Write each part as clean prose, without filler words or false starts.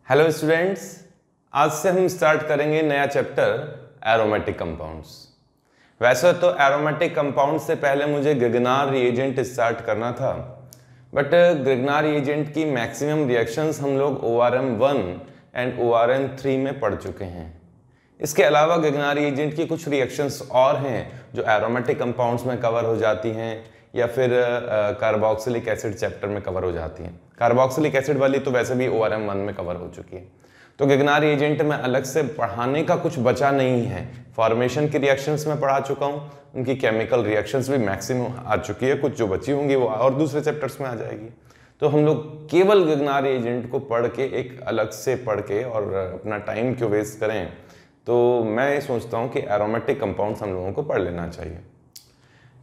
Hello students, आज से हम स्टार्ट करेंगे नया चैप्टर एरोमेटिक कंपाउंड्स। वैसे तो एरोमेटिक कंपाउंड से पहले मुझे ग्रिग्नार रिएजेंट स्टार्ट करना था, बट ग्रिग्नार रिएजेंट की मैक्सिमम रिएक्शंस हम लोग ORM1 एंड ORM3 में पढ़ चुके हैं। इसके अलावा ग्रिग्नार रिएजेंट की कुछ रिएक्शंस और हैं जो एरोमेटिक कंपाउंड्स में कवर हो जाती हैं या फिर कार्बोक्सिलिक एसिड चैप्टर में कवर हो जाती हैं। कार्बोक्सिलिक एसिड वाली तो वैसे भी ORM1 में कवर हो चुकी है, तो ग्रिग्नार रिएजेंट में अलग से पढ़ाने का कुछ बचा नहीं है। फॉर्मेशन की रिएक्शंस में पढ़ा चुका हूँ, उनकी केमिकल रिएक्शंस भी मैक्सिमम आ चुकी है, कुछ जो बची होंगी वो और दूसरे चैप्टर्स में आ जाएगी। तो हम लोग केवल ग्रिग्नार रिएजेंट को पढ़ के एक अलग से पढ़ के और अपना टाइम क्यों वेस्ट करें, तो मैं सोचता हूँ कि एरोमेटिक कंपाउंड्स हम लोगों को पढ़ लेना चाहिए।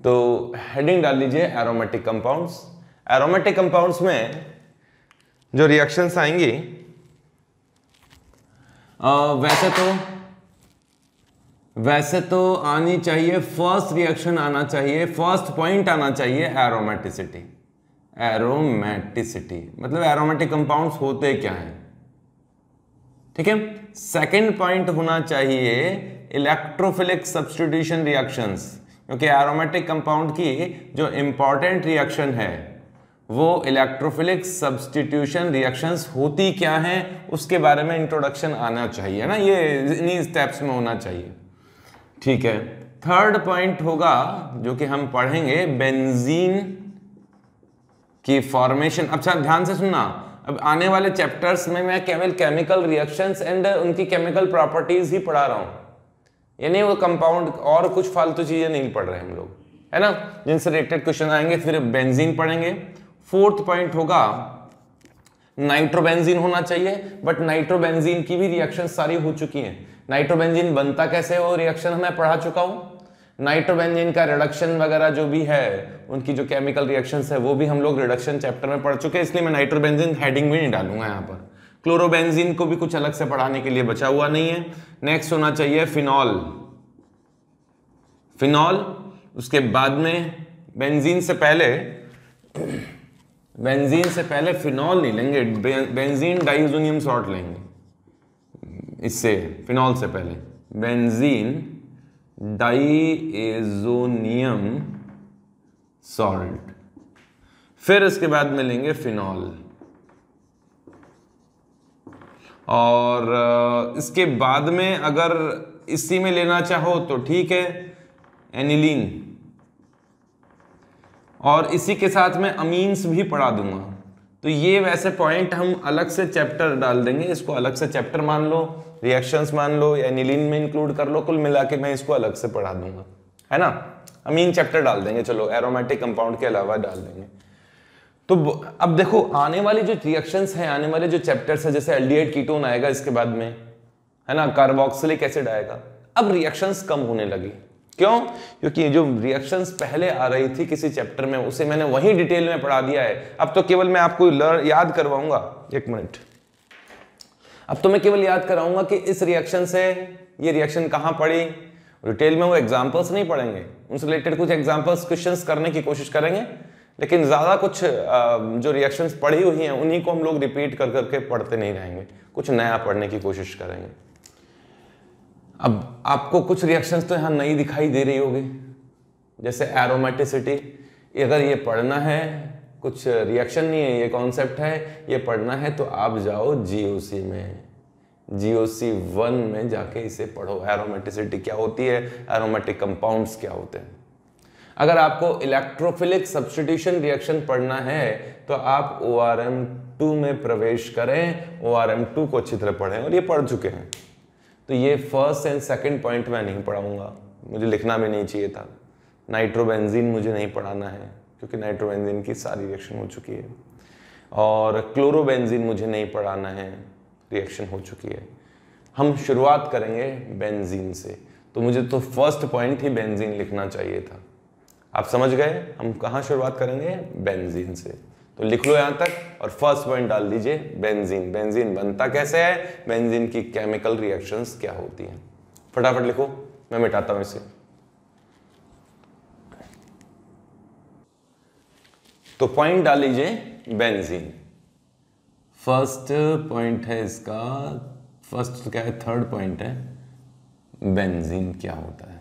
तो हेडिंग डाल लीजिए एरोमेटिक कंपाउंड्स। एरोमेटिक कंपाउंड्स में जो रिएक्शंस आएंगी वैसे तो आनी चाहिए, फर्स्ट रिएक्शन आना चाहिए, फर्स्ट पॉइंट आना चाहिए एरोमेटिसिटी। एरोमेटिसिटी मतलब एरोमेटिक कंपाउंड्स होते क्या हैं, ठीक है। सेकंड पॉइंट होना चाहिए इलेक्ट्रोफिलिक सब्स्टिट्यूशन रिएक्शंस, क्योंकि एरोमेटिक कंपाउंड की जो इंपॉर्टेंट रिएक्शन है वो इलेक्ट्रोफिलिक सब्स्टिट्यूशन रिएक्शंस होती क्या हैं उसके बारे में इंट्रोडक्शन आना चाहिए ना, ये इन्हीं स्टेप्स में होना चाहिए, ठीक है। थर्ड पॉइंट होगा जो कि हम पढ़ेंगे बेंजीन की फॉर्मेशन। अच्छा ध्यान से सुनना, अब आने वाले चैप्टर्स में मैं केवल केमिकल रिएक्शंस एंड उनकी केमिकल प्रॉपर्टीज ही पढ़ा रहा हूं, यानी वो कंपाउंड और कुछ फालतू चीजें नहीं पढ़ रहे हम लोग, है ना, जिनसे रिलेटेड क्वेश्चन आएंगे। फिर बेंजीन पढ़ेंगे। फोर्थ पॉइंट होगा नाइट्रोबेंजीन होना चाहिए, बट नाइट्रोबेंजीन की भी रिएक्शन सारी हो चुकी हैं। नाइट्रोबेंजीन बनता कैसे वो रिएक्शन मैं पढ़ा चुका हूं। नाइट्रोबेंजीन का रिडक्शन वगैरह जो भी है, उनकी जो केमिकल रिएक्शंस है वो भी हम लोग रिडक्शन चैप्टर में पढ़ चुके हैं, इसलिए मैं नाइट्रोबेंजीन हेडिंग भी नहीं डालूंगा यहाँ पर। क्लोरोबेंजीन को भी कुछ अलग से पढ़ाने के लिए बचा हुआ नहीं है। नेक्स्ट होना चाहिए फिनॉल। फिनॉल, उसके बाद में बेंजीन से पहले फिनॉल नहीं लेंगे, बेंजीन डाइजोनियम सॉल्ट लेंगे इससे, फिनॉल से पहले बेंजीन डाइएजोनियम सॉल्ट, फिर इसके बाद में लेंगे फिनॉल, और इसके बाद में अगर इसी में लेना चाहो तो ठीक है एनिलीन, और इसी के साथ में अमीन्स भी पढ़ा दूंगा। तो ये वैसे पॉइंट हम अलग से चैप्टर डाल देंगे, इसको अलग से चैप्टर मान लो, रिएक्शंस मान लो, या एनिलीन में इंक्लूड कर लो, कुल मिला के मैं इसको अलग से पढ़ा दूंगा, है ना। अमीन चैप्टर डाल देंगे, चलो एरोमेटिक कंपाउंड के अलावा डाल देंगे। तो अब देखो आने वाली जो रिएक्शंस हैं, आने वाले जो चैप्टर्स है, जैसे एल्डिहाइड कीटोन आएगा इसके बाद में, है ना, कार्बोक्सिलिक एसिड आएगा। अब रिएक्शंस कम होने लगी, क्यों? क्योंकि जो रिएक्शंस पहले आ रही थी किसी चैप्टर में, उसे मैंने वही डिटेल में पढ़ा दिया है। अब तो केवल मैं आपको याद करवाऊंगा, एक मिनट, अब तो मैं केवल याद कराऊंगा कि इस रिएक्शन से ये रिएक्शन कहां पड़ी। डिटेल में वो एग्जांपल्स नहीं पढ़ेंगे, उनसे रिलेटेड कुछ एग्जांपल्स क्वेश्चंस करने की कोशिश करेंगे, लेकिन ज्यादा कुछ जो रिएक्शंस पढ़ी हुई हैं उन्हीं को हम लोग रिपीट कर करके पढ़ते नहीं रहेंगे, कुछ नया पढ़ने की कोशिश करेंगे। अब आपको कुछ रिएक्शंस तो यहाँ नई दिखाई दे रही होगी, जैसे एरोमेटिसिटी। अगर ये पढ़ना है, कुछ रिएक्शन नहीं है, ये कॉन्सेप्ट है, ये पढ़ना है, तो आप जाओ GOC में, GOC 1 में जाके इसे पढ़ो। एरोमेटिसिटी क्या होती है, एरोमेटिक कंपाउंड्स क्या होते हैं। अगर आपको इलेक्ट्रोफिलिक सब्स्टिट्यूशन रिएक्शन पढ़ना है तो आप ORM2 में प्रवेश करें, ORM2 को अच्छी तरह पढ़ें, और ये पढ़ चुके हैं। तो ये फर्स्ट एंड सेकंड पॉइंट मैं नहीं पढ़ाऊंगा, मुझे लिखना भी नहीं चाहिए था। नाइट्रोबेंजीन मुझे नहीं पढ़ाना है, क्योंकि नाइट्रोबेंजीन की सारी रिएक्शन हो चुकी है, और क्लोरोबेंजीन मुझे नहीं पढ़ाना है, रिएक्शन हो चुकी है। हम शुरुआत करेंगे बेंजीन से, तो मुझे तो फर्स्ट पॉइंट ही बेंजीन लिखना चाहिए था। आप समझ गए हम कहाँ शुरुआत करेंगे? बेंजीन से। तो लिख लो यहां तक और फर्स्ट पॉइंट डाल दीजिए बेंजीन। बेंजीन बनता कैसे है, बेंजीन की केमिकल रिएक्शंस क्या होती हैं, फटाफट लिखो, मैं मिटाता हूं इसे। तो पॉइंट डाल लीजिए बेंजीन। फर्स्ट पॉइंट है इसका, फर्स्ट क्या है, थर्ड पॉइंट है बेंजीन क्या होता है।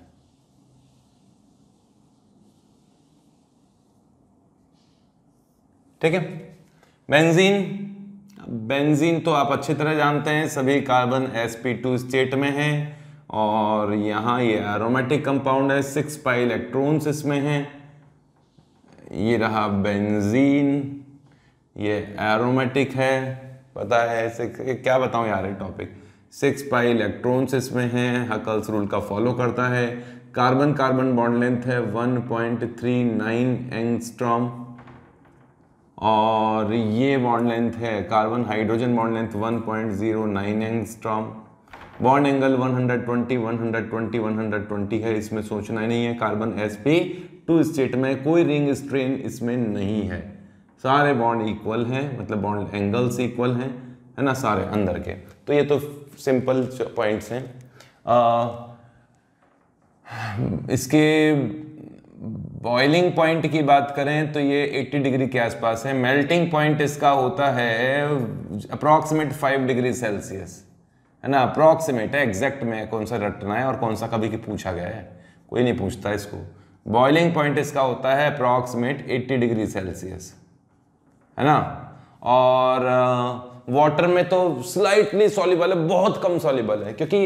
ठीक है, बेंजीन, बेंजीन तो आप अच्छी तरह जानते हैं, सभी कार्बन sp2 स्टेट में है और यहाँ ये एरोमेटिक कंपाउंड है, 6 पाई इलेक्ट्रॉन्स इसमें हैं। ये रहा बेंजीन, ये एरोमेटिक है, पता है ऐसे क्या बताऊं यार ये टॉपिक। 6 पाई इलेक्ट्रॉन्स इसमें हैं, हकल्स रूल का फॉलो करता है। कार्बन कार्बन बॉन्ड लेंथ है 1.39 एंगस्ट्रॉम और ये बॉन्ड लेंथ है carbon hydrogen bond length 1.09 angstrom. Bond angle 120 है, इसमें सोचना ही नहीं है। कार्बन sp2 स्टेट में कोई रिंग स्ट्रेन इसमें नहीं है, सारे बॉन्ड इक्वल हैं, मतलब बॉन्ड एंगल्स इक्वल हैं, है ना, सारे अंदर के। तो ये तो सिंपल पॉइंट्स हैं। इसके बॉइलिंग पॉइंट की बात करें तो ये 80 डिग्री के आसपास है। मेल्टिंग पॉइंट इसका होता है अप्रॉक्सीमेट 5 डिग्री सेल्सियस, है ना, अप्रॉक्सीमेट है, एग्जैक्ट में कौन सा रटना है और कौन सा कभी की पूछा गया है, कोई नहीं पूछता इसको। बॉइलिंग पॉइंट इसका होता है अप्रॉक्सीमेट 80 डिग्री सेल्सियस, है ना। और वाटर में तो स्लाइटली सॉल्युबल है, बहुत कम सॉल्युबल है, क्योंकि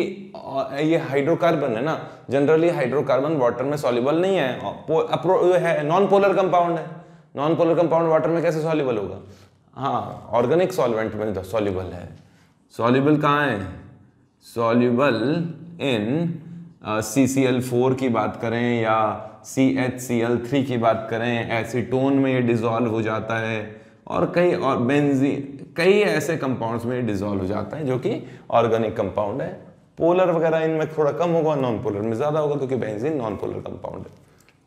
ये हाइड्रोकार्बन है ना, जनरली हाइड्रोकार्बन वाटर में सॉल्युबल नहीं है, नॉन पोलर कंपाउंड है। नॉन पोलर कंपाउंड वाटर में कैसे सॉल्युबल होगा? हाँ, ऑर्गेनिक सॉल्वेंट में तो सॉल्युबल है। सॉल्युबल कहाँ है? सॉल्युबल इन CCl4 की बात करें या CHCl3 की बात करें, एसीटोन में ये डिजॉल्व हो जाता है और कई ऐसे कंपाउंड्स में डिजॉल्व हो जाता है जो कि ऑर्गेनिक कंपाउंड है। पोलर वगैरह इनमें थोड़ा कम होगा, नॉन पोलर में ज़्यादा होगा, क्योंकि बेंजीन नॉन पोलर कंपाउंड है।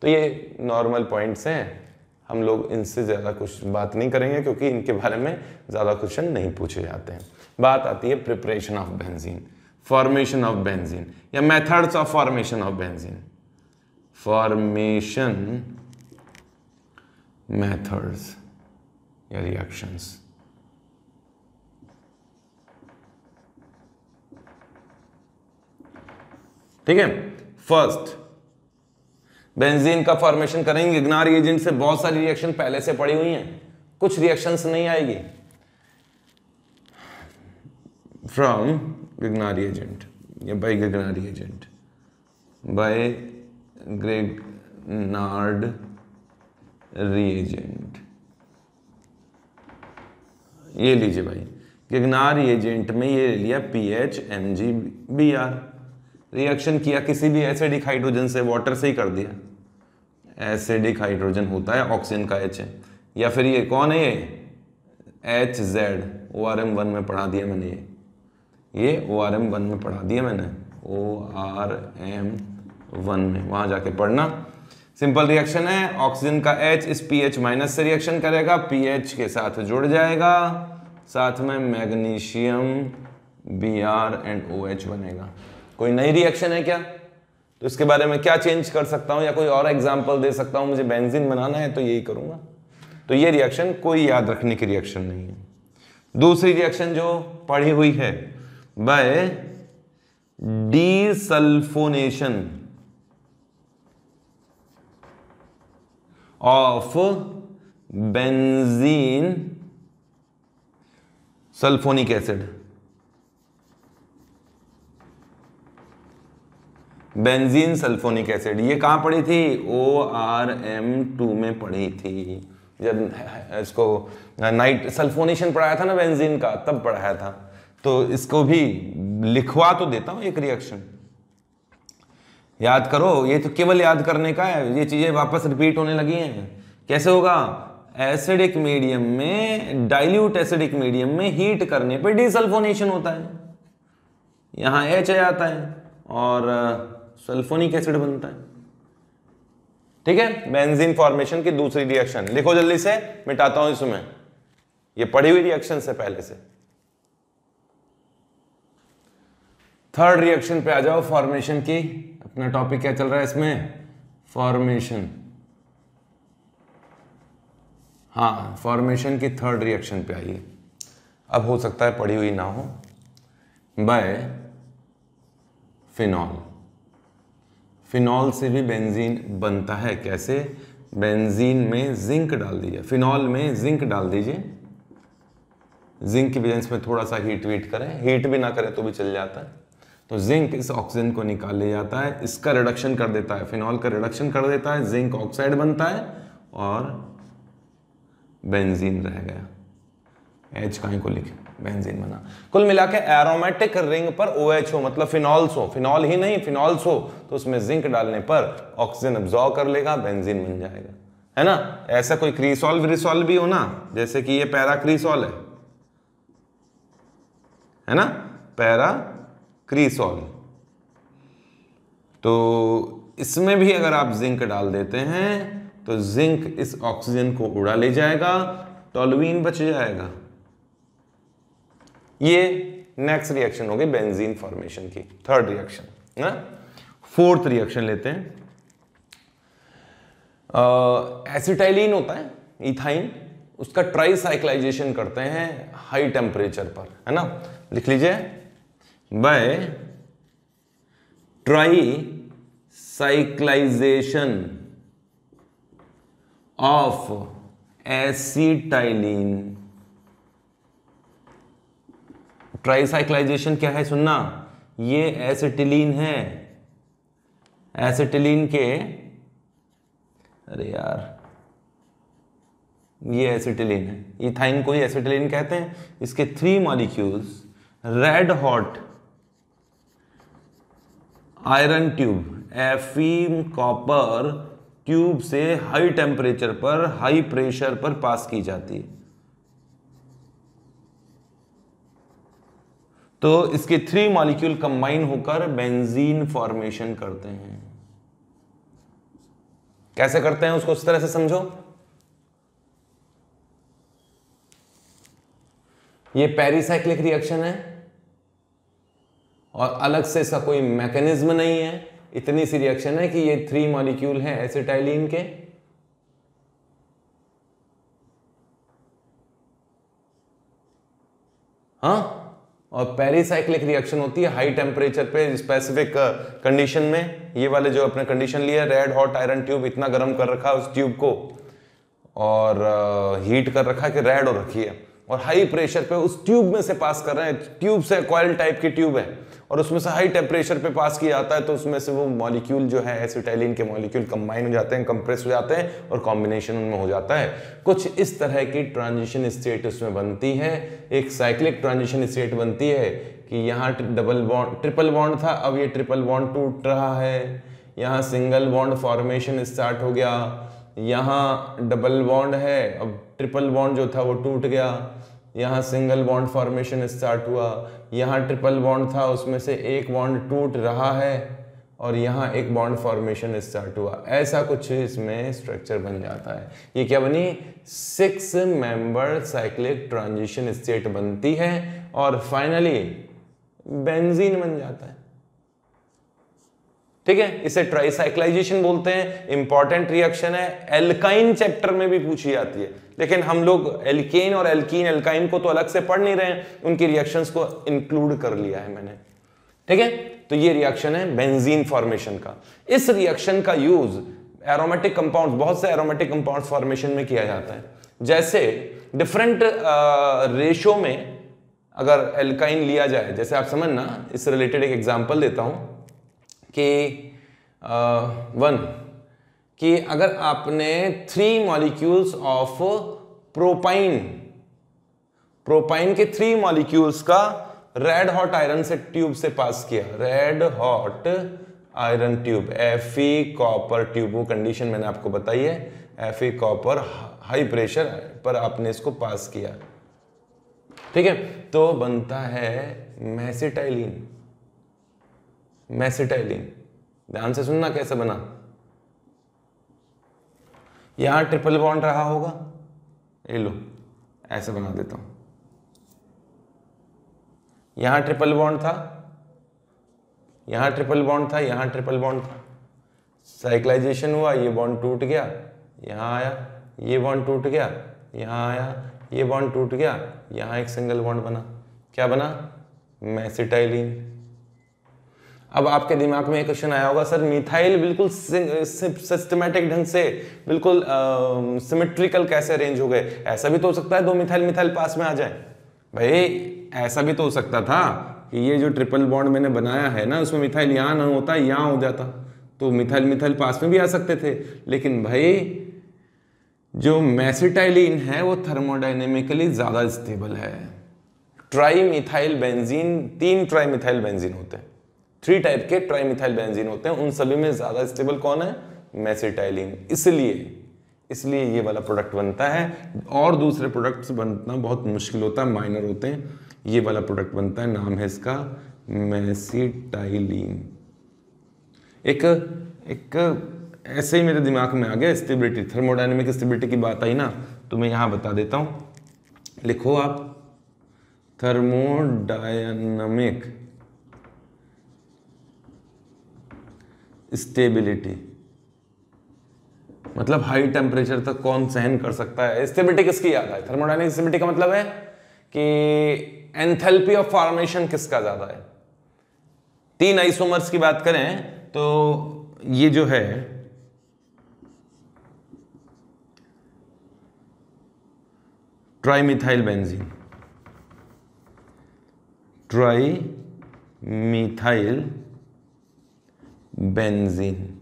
तो ये नॉर्मल पॉइंट्स हैं, हम लोग इनसे ज़्यादा कुछ बात नहीं करेंगे क्योंकि इनके बारे में ज़्यादा क्वेश्चन नहीं पूछे जाते हैं। बात आती है preparation of benzene, formation of benzene या methods of formation of benzene. Formation methods या रिएक्शंस। ठीक है, फर्स्ट बेंजीन का फॉर्मेशन करेंगे इग्नार एजेंट से। बहुत सारी रिएक्शन पहले से पड़ी हुई हैं, कुछ रिएक्शंस नहीं आएगी फ्रॉम गिग्नार एजेंट या by Grignard agent, by Grignard reagent. ये लीजिए भाई, गिग्नार एजेंट में ये लिया PHMgBr, रिएक्शन किया किसी भी एसिडिक हाइड्रोजन से, वाटर से ही कर दिया। एसिडिक हाइड्रोजन होता है ऑक्सीजन का H है, या फिर ये कौन है, ये HZ, ORM1 में पढ़ा दिया मैंने, ये ORM1 में पढ़ा दिया मैंने, ORM1 में, वहां जाके पढ़ना। सिंपल रिएक्शन है, ऑक्सीजन का H इस pH माइनस से रिएक्शन करेगा, pH के साथ जुड़ जाएगा, साथ में मैग्नीशियम Br एंड OH बनेगा। कोई नई रिएक्शन है क्या? तो इसके बारे में क्या चेंज कर सकता हूं या कोई और एग्जांपल दे सकता हूं? मुझे बेंजीन बनाना है तो यही करूंगा। तो ये रिएक्शन कोई याद रखने की रिएक्शन नहीं है। दूसरी रिएक्शन जो पढ़ी हुई है, by desulfonation of benzene sulfonic acid. Benzene sulfonic acid ये कहां पढ़ी थी? ORM2 में पढ़ी थी, जब इसको नाइट सल्फोनेशन पढ़ाया था ना बेंजीन का, तब पढ़ाया था। तो इसको भी लिखवा तो देता हूं, एक रिएक्शन याद करो। ये तो केवल याद करने का है, ये चीजें वापस रिपीट होने लगी हैं। कैसे होगा? एसिडिक मीडियम में, डाइल्यूट एसिडिक मीडियम में हीट करने पे डीसल्फोनेशन होता है, यहां H आ जाता है और सल्फोनिक एसिड बनता है। ठीक है, बेंजीन फॉर्मेशन की दूसरी रिएक्शन लिखो जल्दी से, मिटाता हूं इसमें, ये पढ़ी हुई रिएक्शन से पहले से। थर्ड रिएक्शन पे आ जाओ, फॉर्मेशन की। अपना टॉपिक क्या चल रहा है इसमें? फॉर्मेशन। हाँ, फॉर्मेशन की थर्ड रिएक्शन पे आइए। अब हो सकता है पढ़ी हुई ना हो, बाय फिनॉल। फिनॉल से भी बेंजीन बनता है। कैसे? बेंजीन में जिंक डाल दीजिए, फिनॉल में जिंक डाल दीजिए, जिंक की वजह से थोड़ा सा हीट वीट करें, हीट भी ना करें तो भी चल जाता है। तो जिंक इस ऑक्सीजन को निकाल ले जाता है, इसका रिडक्शन कर देता है, फिनॉल का रिडक्शन कर देता है, जिंक ऑक्साइड बनता है और बेंजीन रह गया। H कहीं को लिखे, बेंजीन बना। कुल मिला के एरोमेटिक रिंग पर OH हो, मतलब फिनॉल्स हो, फिनॉल ही नहीं फिनॉल्स हो, तो उसमें जिंक डालने पर ऑक्सीजन अब्सॉर्ब कर लेगा, बेंजीन बन जाएगा, है ना। ऐसा कोई क्रीसॉल विरिसॉल भी हो ना, जैसे कि ये पैरा क्रीसॉल है ना, पैरा क्रीसॉल। तो इसमें भी अगर आप जिंक डाल देते हैं तो जिंक इस ऑक्सीजन को उड़ा ले जाएगा, टोलुइन बच जाएगा। ये नेक्स्ट रिएक्शन हो गई बेंजीन फॉर्मेशन की, थर्ड रिएक्शन ना। फोर्थ रिएक्शन लेते हैं, एसिटाइलिन होता है इथाइन, उसका ट्राइसाइक्लाइजेशन करते हैं हाई टेम्परेचर पर, है ना। लिख लीजिए, बाय ट्राइसाइक्लाइजेशन ऑफ एसिटाइलिन। ट्राइसाइक्लाइजेशन क्या है सुनना, ये एसिटिलीन है, एसिटिलीन के, अरे यार ये एसिटिलीन है, इथाइन को ही एसिटिलीन कहते हैं। इसके 3 molecules red hot iron tube, एफीम कॉपर ट्यूब से हाई टेम्परेचर पर, हाई प्रेशर पर पास की जाती है। तो इसके 3 मॉलिक्यूल कंबाइन होकर बेंजीन फॉर्मेशन करते हैं। कैसे करते हैं उसको इस तरह से समझो, ये पेरिसाइक्लिक रिएक्शन है और अलग से इसका कोई मैकेनिज्म नहीं है, इतनी सी रिएक्शन है कि ये 3 मॉलिक्यूल हैं एसिटाइलिन के, हाँ, और पेरिसाइक्लिक रिएक्शन होती है हाई टेम्परेचर पे, स्पेसिफिक कंडीशन में। ये वाले जो अपने कंडीशन लिया, रेड हॉट आयरन ट्यूब, इतना गर्म कर रखा है उस ट्यूब को और हीट कर रखा है कि रेड हो रखी है, और हाई प्रेशर पे उस ट्यूब में से पास कर रहे हैं। ट्यूब से कॉइल टाइप की ट्यूब है और उसमें से हाई टेम्परेचर पे पास किया जाता है, तो उसमें से वो मॉलिक्यूल जो है एसिटाइलिन के मॉलिक्यूल कंबाइन हो जाते हैं, कंप्रेस हो जाते हैं और कॉम्बिनेशन उनमें हो जाता है। कुछ इस तरह की ट्रांजिशन स्टेट उसमें बनती है, एक साइक्लिक ट्रांजिशन स्टेट बनती है कि यहाँ डबल बॉन्ड, ट्रिपल बॉन्ड था, अब ये ट्रिपल बॉन्ड टूट रहा है, यहाँ सिंगल बॉन्ड फॉर्मेशन स्टार्ट हो गया, यहाँ डबल बॉन्ड है, अब ट्रिपल बॉन्ड जो था वो टूट गया, यहाँ सिंगल बॉन्ड फॉर्मेशन स्टार्ट हुआ, यहाँ ट्रिपल बॉन्ड था उसमें से एक बॉन्ड टूट रहा है और यहाँ एक बॉन्ड फॉर्मेशन स्टार्ट हुआ। ऐसा कुछ इसमें स्ट्रक्चर बन जाता है। ये क्या बनी? 6 मेंबर साइक्लिक ट्रांजिशन स्टेट बनती है और फाइनली बेंजीन बन जाता है। ठीक है, इसे ट्राइसाइक्लाइजेशन बोलते हैं। इंपॉर्टेंट रिएक्शन है, एल्काइन चैप्टर में भी पूछी जाती है, लेकिन हम लोग एल्केन और एल्कीन, एल्काइन को तो अलग से पढ़ नहीं रहे हैं, उनकी रिएक्शंस को इंक्लूड कर लिया है मैंने। ठीक है, तो ये रिएक्शन है बेंजीन फॉर्मेशन का। इस रिएक्शन का यूज एरोमेटिक कंपाउंड्स, बहुत से एरोमेटिक कंपाउंड्स फॉर्मेशन में किया जाता है। जैसे डिफरेंट रेशो में अगर एल्काइन लिया जाए, जैसे आप समझना, इस रिलेटेड एक एग्जांपल देता हूं कि 1 कि अगर आपने 3 मॉलिक्यूल्स ऑफ प्रोपाइन के 3 मॉलिक्यूल्स का रेड हॉट आयरन से ट्यूब से पास किया, red hot iron tube, Fe copper tube, वो कंडीशन मैंने आपको बताई है, Fe कॉपर हाई प्रेशर पर आपने इसको पास किया। ठीक है, तो बनता है मेसिटाइलिन। मेसिटाइलिन, ध्यान से सुनना कैसे बना। यहां ट्रिपल बॉन्ड रहा होगा, ये लो ऐसे बना देता हूं, यहां ट्रिपल बॉन्ड था, यहां ट्रिपल बॉन्ड था, यहां ट्रिपल बॉन्ड था, साइक्लाइजेशन हुआ, ये बॉन्ड टूट गया, यहां आया, ये बॉन्ड टूट गया, यहां आया, ये बॉन्ड टूट गया, यहाँ एक सिंगल बॉन्ड बना, क्या बना, मेसिटाइलिन। अब आपके दिमाग में एक क्वेश्चन आया होगा, सर मिथाइल बिल्कुल सिस्टमैटिक ढंग से बिल्कुल सिमेट्रिकल कैसे अरेंज हो गए? ऐसा भी तो हो सकता है दो मिथाइल मिथाइल पास में आ जाए। भाई ऐसा भी तो हो सकता था कि ये जो ट्रिपल बॉन्ड मैंने बनाया है ना, उसमें मिथाइल यहाँ ना होता, यहाँ हो जाता, तो मिथाइल मिथाइल पास में भी आ सकते थे। लेकिन भाई जो मेसिटाइलिन है वो थर्मोडायनेमिकली ज्यादा स्टेबल है। ट्राईमिथाइल बेंजीन, 3 ट्राईमिथाइल बेंजीन होते हैं, 3 टाइप के ट्राईमिथाइल बेंजीन होते हैं, उन सभी में ज्यादा स्टेबल कौन है, मेसिटाइलिन। इसलिए ये वाला प्रोडक्ट बनता है, और दूसरे प्रोडक्ट्स बनना बहुत मुश्किल होता है, माइनर होते हैं। ये वाला प्रोडक्ट बनता है, नाम है इसका मेसिटाइलिन। एक ऐसे ही मेरे दिमाग में आ गया, स्टेबिलिटी, थर्मोडायनेमिक स्टेबिलिटी की बात आई ना, तो मैं यहां बता देता हूं, लिखो आप, थर्मोडायनामिक स्टेबिलिटी मतलब हाई टेम्परेचर तक कौन सहन कर सकता है। स्टेबिलिटी किसकी याद है? थर्मोडायनेमिक स्टेबिलिटी का मतलब है कि एंथैल्पी ऑफ फॉर्मेशन किसका ज्यादा है। 3 आइसोमर्स की बात करें तो ये जो है ट्राईमिथाइल बेंजीन, ट्राईमिथाइल बेंजीन,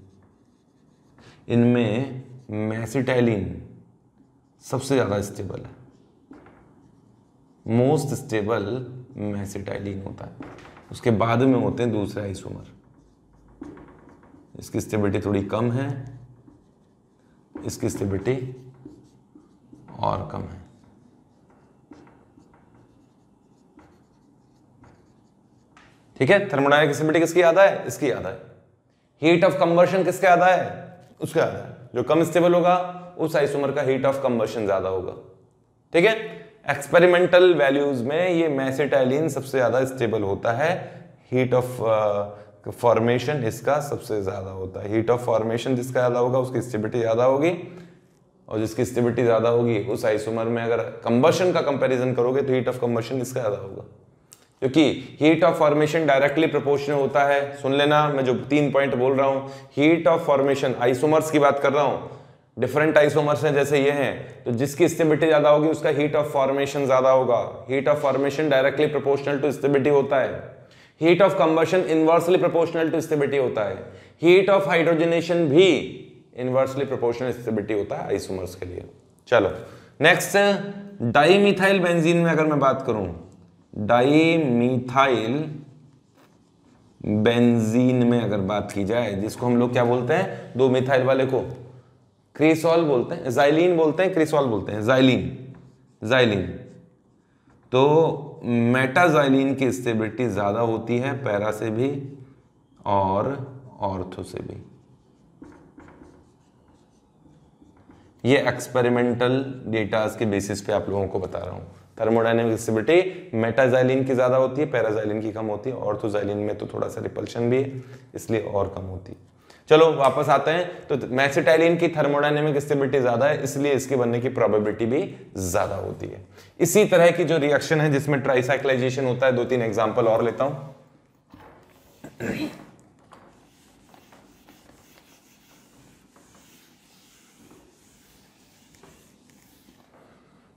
इनमें मेसिटाइलिन सबसे ज्यादा स्टेबल है, मोस्ट स्टेबल मेसिटाइलिन होता है, उसके बाद में होते हैं दूसरे आइसोमर। इसकी स्टेबिलिटी थोड़ी कम है, इसकी स्टेबिलिटी और कम है। ठीक है, थर्मोडायनेमिक स्टेबिलिटी किसकी याद है? इसकी याद है। हीट ऑफ कंबशन किसका याद है? उसका याद है। जो कम स्टेबल होगा उस आइसोमर का हीट ऑफ कंबशन ज्यादा होगा। ठीक है, एक्सपेरिमेंटल वैल्यूज में ये मेसिटाइलिन सबसे ज्यादा स्टेबल होता है, हीट ऑफ फॉर्मेशन इसका सबसे ज्यादा होता है। हीट ऑफ फॉर्मेशन जिसका ज्यादा होगा उसकी स्टेबिलिटी ज्यादा होगी, और जिसकी स्टेबिलिटी ज्यादा होगी उस आइसोमर में अगर कंबशन का कंपैरिजन करोगे तो हीट ऑफ कंबशन इसका ज्यादा होगा, क्योंकि heat of formation directly proportional होता है। सुन लेना, मैं जो 3 पॉइंट बोल रहा हूं, हीट ऑफ फॉर्मेशन, आइसोमर्स की बात कर रहा हूं, डिफरेंट आइसोमर्स हैं जैसे ये हैं, तो जिसकी स्टेबिलिटी ज्यादा होगी उसका हीट ऑफ फॉर्मेशन ज्यादा होगा। Heat of formation directly proportional to stability होता है, heat of combustion inversely proportional to stability होता है, हीट ऑफ हाइड्रोजनेशन भी इनवर्सली प्रोपोर्शनल स्टेबिलिटी होता है आइसोमर्स के लिए। चलो नेक्स्ट, डाईमिथाइल बेंजीन में अगर मैं बात करूं, डाईमिथाइल बेंजीन में अगर बात की जाए, जिसको हम लोग क्या बोलते हैं, 2 मिथाइल वाले को क्रिसॉल बोलते हैं, जाइलिन बोलते हैं, क्रिसॉल बोलते हैं, जाइलिन। तो मेटाजाइलिन की स्टेबिलिटी ज्यादा होती है पैरा से भी और ऑर्थो से भी। ये एक्सपेरिमेंटल डेटास के बेसिस पे आप लोगों को बता रहा हूं। थर्मोडायनेमिक स्टेबिलिटी मेटाजाइलिन की ज्यादा होती है, पैराजाइलिन की कम होती है, ऑर्थोजाइलिन में तो थोड़ा सा रिपल्शन भी है इसलिए और कम होती है। चलो वापस आते हैं, तो मेसिटाइलिन की थर्मोडायनेमिक स्टेबिलिटी ज्यादा है, इसलिए इसके बनने की प्रोबेबिलिटी भी ज्यादा होती है। इसी तरह की जो रिएक्शन है जिसमें ट्राइसाइक्लाइजेशन होता है, 2-3 एग्जांपल और लेता हूं।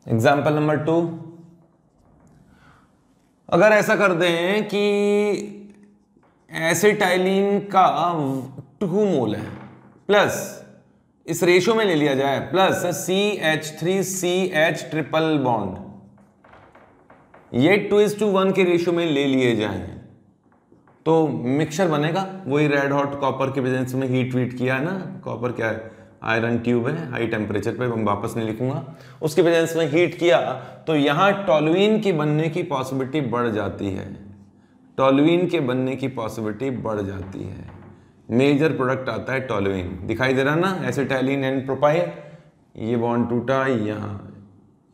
एग्जाम्पल नंबर 2, अगर ऐसा कर दें कि एसिटाइलिन का 2 मोल है, प्लस इस रेशो में ले लिया जाए, प्लस CH3CH ट्रिपल बॉन्ड, ये 2:1 के रेशो में ले लिए जाएं, तो मिक्सचर बनेगा। वही रेड हॉट कॉपर के प्रेजेंस में हीट वीट किया है ना, कॉपर क्या है, आयरन ट्यूब है, हाई टेम्परेचर पे, मैं वापस नहीं लिखूंगा, उसकी प्रेजेंस में हीट किया तो यहां टॉलुइन की बनने की पॉसिबिलिटी बढ़ जाती है, टॉलुइन के बनने की पॉसिबिलिटी बढ़ जाती है। मेजर प्रोडक्ट आता है टॉलुइन, दिखाई दे रहा ना, एसिटाइलिन एंड प्रोपाइल, ये बॉन्ड टूटा, यहाँ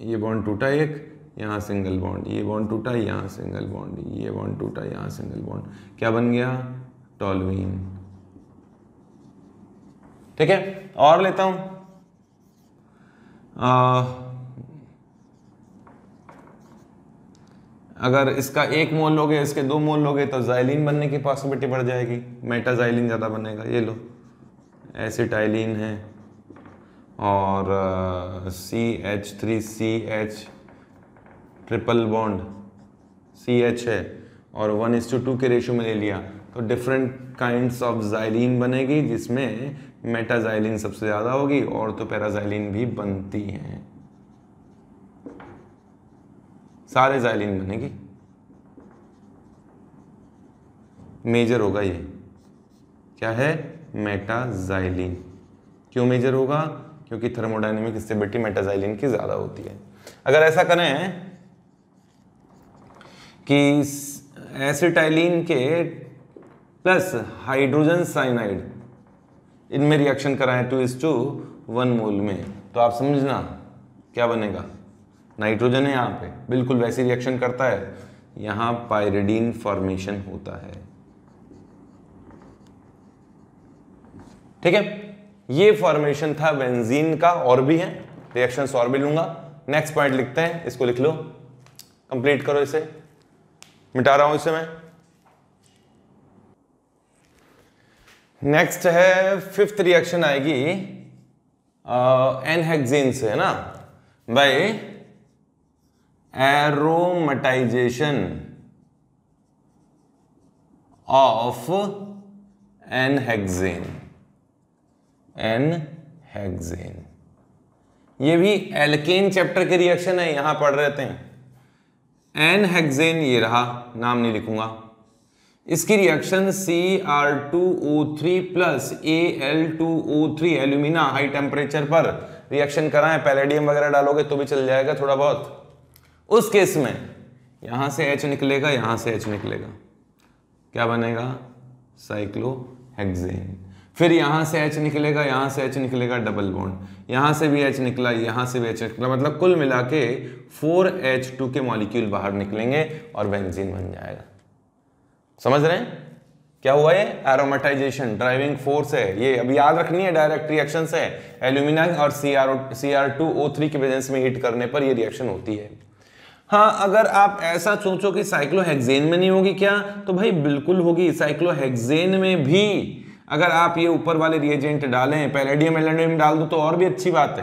ये बॉन्ड टूटा, एक यहाँ सिंगल बॉन्ड, ये बॉन्ड टूटा, यहाँ सिंगल बॉन्ड, ये बॉन्ड टूटा, यहाँ सिंगल बॉन्ड, क्या बन गया, टॉलुइन। ठीक है, और लेता हूं, अगर इसका 1 मोल लोगे, इसके 2 मोल लोगे तो जाइलिन बनने की पॉसिबिलिटी बढ़ जाएगी, मेटाजाइलिन ज़्यादा बनेगा। ये लो एसिटाइलिन है और CH3CH ट्रिपल बॉन्ड CH है और 1:2 के रेशियो में ले लिया तो डिफरेंट काइंड्स ऑफ जाइलिन बनेगी, जिसमें मेटाजाइलिन सबसे ज़्यादा होगी और तो पैराजाइलिन भी बनती हैं, सारे जाइलिन बनेगी। मेजर होगा ये, क्या है, मेटाजाइलिन। क्यों मेजर होगा? क्योंकि थर्मोडायनेमिक स्टेबिलिटी मेटाजाइलिन की ज़्यादा होती है। अगर ऐसा करें कि एसिटाइलिन के प्लस हाइड्रोजन साइनाइड इनमें रिएक्शन कराएं 2:1 मोल में, तो आप समझना क्या बनेगा। नाइट्रोजन है यहाँ पे, बिल्कुल वैसी रिएक्शन करता है, यहाँ पाइरिडीन फॉर्मेशन होता है। ठीक है, ये फॉर्मेशन था बेंजीन का, और भी है रिएक्शंस और भी लूंगा। नेक्स्ट पॉइंट लिखते हैं, इसको लिख लो, कंप्लीट करो, इसे मिटा रहा हूं इसे मैं। नेक्स्ट है 5th रिएक्शन आएगी एनहेक्सेन से, है ना, बाय एरोमेटाइजेशन ऑफ एनहेक्सेन। एनहेक्सेन ये भी एल्केन चैप्टर के रिएक्शन है, यहां पढ़ रहे थे। एनहेक्सेन ये रहा, नाम नहीं लिखूंगा। इसकी reaction Cr2O3 plus Al2O3 alumina high temperature पर रिएक्शन कराएं, पैलेडियम वगैरह डालोगे तो भी चल जाएगा थोड़ा बहुत। उस केस में यहां से H निकलेगा, यहां से H निकलेगा, क्या बनेगा, साइक्लोहेक्सेन। फिर यहां से H निकलेगा, यहां से H निकलेगा, डबल बॉन्ड, यहां से भी H निकला, यहां से भी H निकला, मतलब कुल मिला के 4H2 के मॉलिक्यूल बाहर निकलेंगे और बेंजीन बन जाएगा। समझ रहे हैं क्या हुआ? ये एरोमेटाइजेशन ड्राइविंग फोर्स है, ये अभी याद रखनी है, डायरेक्ट रिएक्शन है। एल्यूमिना और Cr2O3 के प्रेजेंस में हीट करने पर ये रिएक्शन होती है। हाँ, अगर आप ऐसा सोचो कि साइक्लोहेक्सेन में नहीं होगी क्या, तो भाई बिल्कुल होगी। साइक्लोहेक्सेन में भी अगर आप ये ऊपर वाले रिएजेंट डालें, पैलेडियम एल्यूमिनियम डाल दो तो और भी अच्छी बात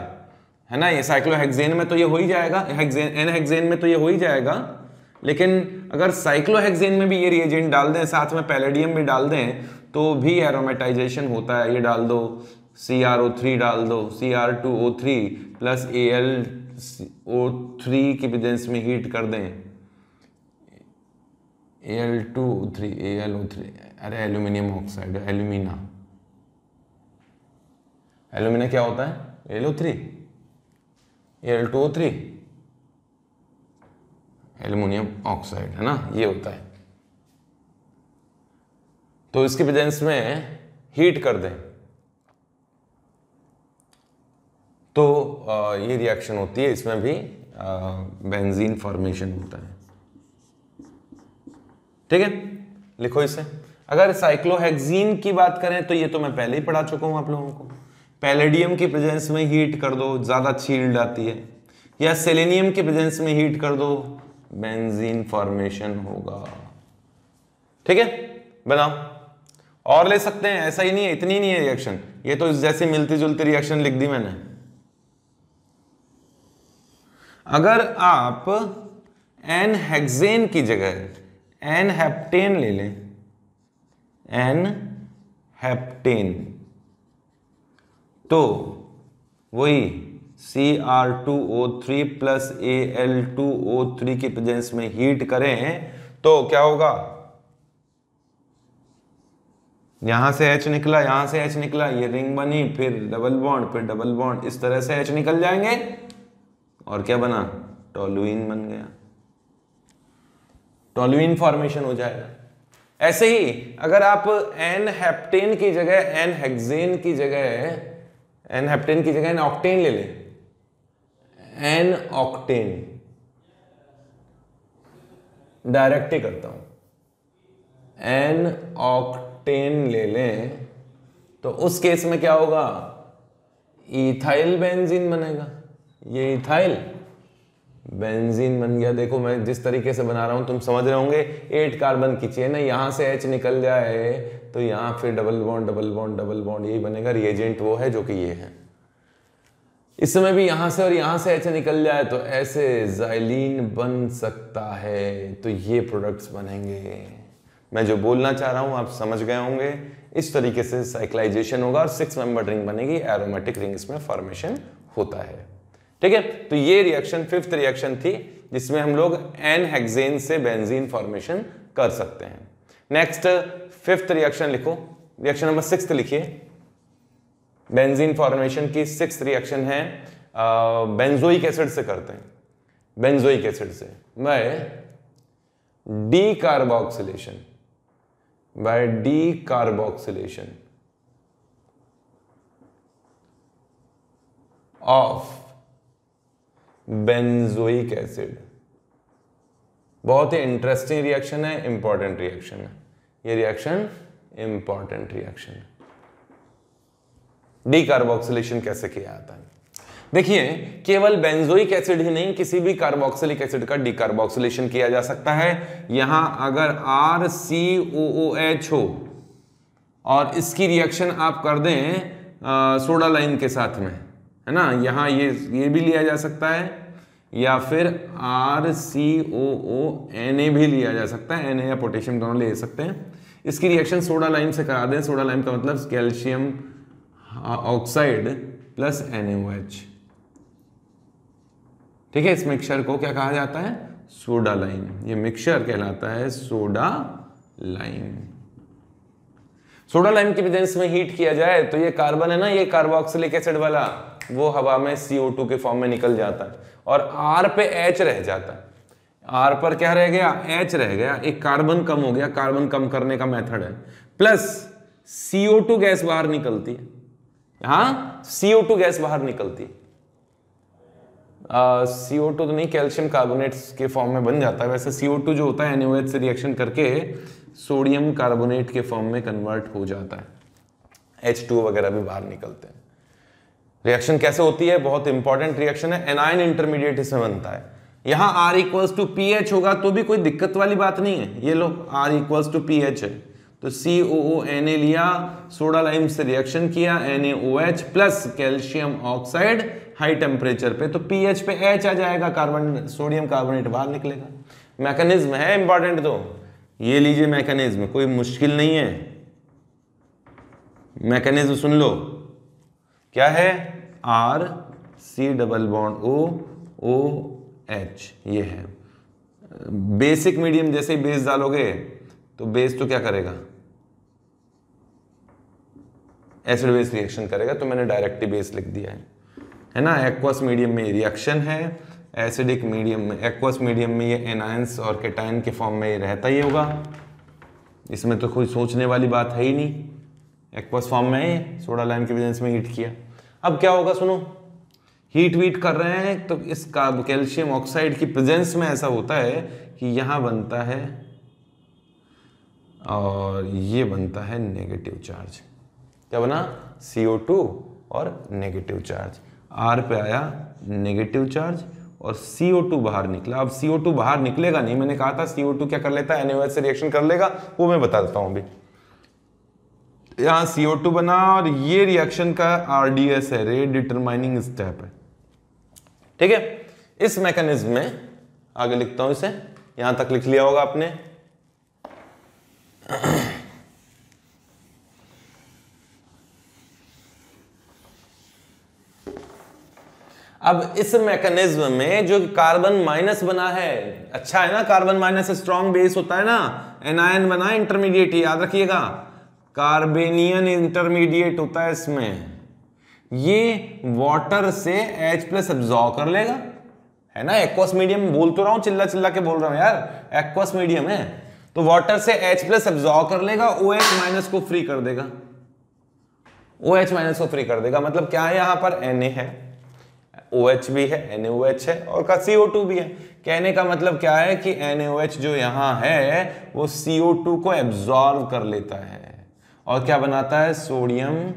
है ना। ये साइक्लोहेक्सेन में तो ये हो ही जाएगा, एनहेक्सेन में तो ये हो ही जाएगा, लेकिन अगर साइक्लोहेक्सेन में भी ये रिएजेंट डाल दें, साथ में पैलेडियम भी डाल दें, तो भी एरोमेटाइजेशन होता है। ये डाल दो, CrO3 डाल दो, Cr2O3 प्लस Al2O3 की प्रेजेंस में हीट कर दें, Al2O3 AlO3, अरे एल्यूमिनियम ऑक्साइड, एल्यूमिना, एल्यूमिना क्या होता है, AlO3, Al2O3 एल्यूमिनियम ऑक्साइड, है ना, ये होता है। तो इसकी प्रेजेंस में हीट कर दें तो ये रिएक्शन होती है, इसमें भी बेंजीन फॉर्मेशन होता है। ठीक है, लिखो इसे। अगर साइक्लोहेक्सीन की बात करें तो ये तो मैं पहले ही पढ़ा चुका हूं आप लोगों को। पैलेडियम की प्रेजेंस में हीट कर दो, ज्यादा अच्छी यील्ड आती है, या सेलेनियम की प्रेजेंस में हीट कर दो, बेंजीन फॉर्मेशन होगा। ठीक है, बनाओ। और ले सकते हैं, ऐसा ही नहीं है, इतनी नहीं है रिएक्शन, ये तो जैसे मिलती जुलती रिएक्शन लिख दी मैंने। अगर आप एनहेक्सेन की जगह एनहेप्टेन ले लें, एनहेप्टेन, तो वही Cr2O3 प्लस Al2O3 की प्रेजेंस में हीट करें तो क्या होगा, यहां से H निकला, यहां से H निकला, ये रिंग बनी, फिर डबल बॉन्ड, फिर डबल बॉन्ड, इस तरह से H निकल जाएंगे और क्या बना, टोलुइन बन गया, टोलुइन फॉर्मेशन हो जाएगा। ऐसे ही अगर आप एनहेप्टेन की जगह एनहेक्सेन की जगह एनहेप्टेन की जगह एनऑक्टेन ले लें, एनऑक्टेन, डायरेक्ट ही करता हूं, एनऑक्टेन ले लें तो उस केस में क्या होगा, इथाइल बेंजीन बनेगा। ये इथाइल बेंजीन बन गया। देखो मैं जिस तरीके से बना रहा हूं तुम समझ रहे होंगे। 8 कार्बन की चेन है, यहां से H निकल जाए तो यहां फिर double bond double bond double bond, यही बनेगा। रिएजेंट वो है जो कि ये है। इस समय भी यहां से और यहां से H निकल जाए तो ऐसे ज़ाइलीन बन सकता है। तो ये प्रोडक्ट्स बनेंगे। मैं जो बोलना चाह रहा हूं आप समझ गए होंगे। इस तरीके से साइक्लाइजेशन होगा और 6 मेंबर रिंग बनेगी। एरोमेटिक रिंग इसमें फॉर्मेशन होता है। ठीक है, तो ये रिएक्शन 5th रिएक्शन थी जिसमें हम लोग एन हेक्सेन से बेंजीन फॉर्मेशन कर सकते हैं। नेक्स्ट 5th रिएक्शन लिखो, रिएक्शन नंबर 6 लिखिए। बेंजीन फॉर्मेशन की 6th रिएक्शन है बेंजोइक एसिड से करते हैं। बेंजोइक एसिड से by decarboxylation, by decarboxylation of benzoic acid. बहुत ही इंटरेस्टिंग रिएक्शन है, इंपॉर्टेंट रिएक्शन है। ये रिएक्शन इंपॉर्टेंट रिएक्शन है। डीकार्बोक्सिलेशन कैसे किया जाता है? देखिए, केवल बेंजोइक एसिड ही नहीं, किसी भी कार्बोक्सिलिक एसिड का डीकार्बोक्सिलेशन किया जा सकता है। यहां अगर RCOOH हो और इसकी रिएक्शन आप कर दें सोडा लाइम के साथ में, है ना, यहां ये भी लिया जा सकता है, या फिर RCOONA भी लिया जा सकता है। Na या पोटेशियम दोनों ले सकते हैं। इसकी रिएक्शन सोडा लाइम से करा दें। सोडा लाइम का मतलब कैल्शियम ऑक्साइड प्लस NaOH। ठीक है, इस मिक्सचर को क्या कहा जाता है? Soda lime. ये मिक्सचर कहलाता है सोडा लाइम। सोडा लाइम की प्रेजेंस में हीट किया जाए तो ये कार्बन है ना, ये कार्बोक्सिलिक एसिड वाला, वो हवा में CO2 के फॉर्म में निकल जाता है और R पे H रह जाता है। R पर क्या रह गया? H रह गया। एक कार्बन कम हो गया। कार्बन कम करने का मेथड है। प्लस CO2 गैस बाहर निकलती है। हाँ, CO2 गैस बाहर निकलती है। CO2 तो नहीं, कैल्शियम कार्बोनेट्स के फॉर्म में बन जाता है। वैसे CO2 जो होता है NaOH से रिएक्शन करके सोडियम कार्बोनेट के फॉर्म में कन्वर्ट हो जाता है। H2O वगैरह भी बाहर निकलते हैं। रिएक्शन कैसे होती है? बहुत इंपॉर्टेंट रिएक्शन है। एनायन इंटरमीडिएट इसमें बनता है। यहां R = PH होगा तो भी कोई दिक्कत वाली बात नहीं है। ये लो R = PH है तो COONA लिया, सोडा लाइम से रिएक्शन किया, NaOH plus calcium oxide high temperature पे, तो pH पे H आ जाएगा, कार्बन सोडियम कार्बोनेट बाहर निकलेगा। मैकेनिज्म है इंपॉर्टेंट, तो ये लीजिए मैकेनिज्म, कोई मुश्किल नहीं है। मैकेनिज्म सुन लो, क्या है? RC≡OH, ये है। बेसिक मीडियम जैसे ही बेस डालोगे तो बेस तो क्या करेगा? एसिड बेस रिएक्शन करेगा, तो मैंने डायरेक्टली बेस लिख दिया है ना। एक्वस मीडियम में रिएक्शन है, एसिडिक मीडियम में, एक्वस मीडियम में ये एनायंस और केटायन के फॉर्म में ये रहता ही होगा। इसमें तो कोई सोचने वाली बात है ही नहीं। एक्वस फॉर्म में सोडा लाइम की प्रेजेंस में हीट किया। अब क्या होगा सुनो, हीट वीट कर रहे हैं तो इस कैल्शियम ऑक्साइड की प्रेजेंस में ऐसा होता है कि यहां बनता है और ये बनता है नेगेटिव चार्ज। क्या बना? CO2 और नेगेटिव चार्ज। R पे आया नेगेटिव चार्ज और CO2 बाहर निकला। अब CO2 बाहर निकलेगा नहीं, मैंने कहा था CO2 क्या कर लेता है? NaOH से रिएक्शन कर लेगा, वो मैं बता देता हूं अभी। यहां CO2 बना और ये रिएक्शन का RDS है, रेट डिटरमाइनिंग स्टेप है। ठीक है, इस मैकेनिज्म में आगे लिखता हूं इसे, यहां तक लिख लिया होगा आपने। अब इस मैकेनिज्म में जो कार्बन माइनस बना है, अच्छा है ना, कार्बन माइनस स्ट्रॉन्ग बेस होता है ना, एनायन बना है इंटरमीडिएट, याद रखिएगा, कार्बेनियन इंटरमीडिएट होता है इसमें। ये वाटर से H+ एब्जॉर्ब कर लेगा, है ना। एक्वस मीडियम बोल तो रहा हूं, चिल्ला चिल्ला के बोल रहा हूं यार, एक्वस मीडियम है तो वाटर से H+ एब्जॉर्ब कर लेगा, OH- को फ्री कर देगा। OH- को फ्री कर देगा मतलब क्या है, यहां पर Na है, OH भी है, NaOH है और का CO2 भी है। कहने का मतलब क्या है कि NaOH जो यहां है वो CO2 को एब्जॉर्ब कर लेता है और क्या बनाता है? Sodium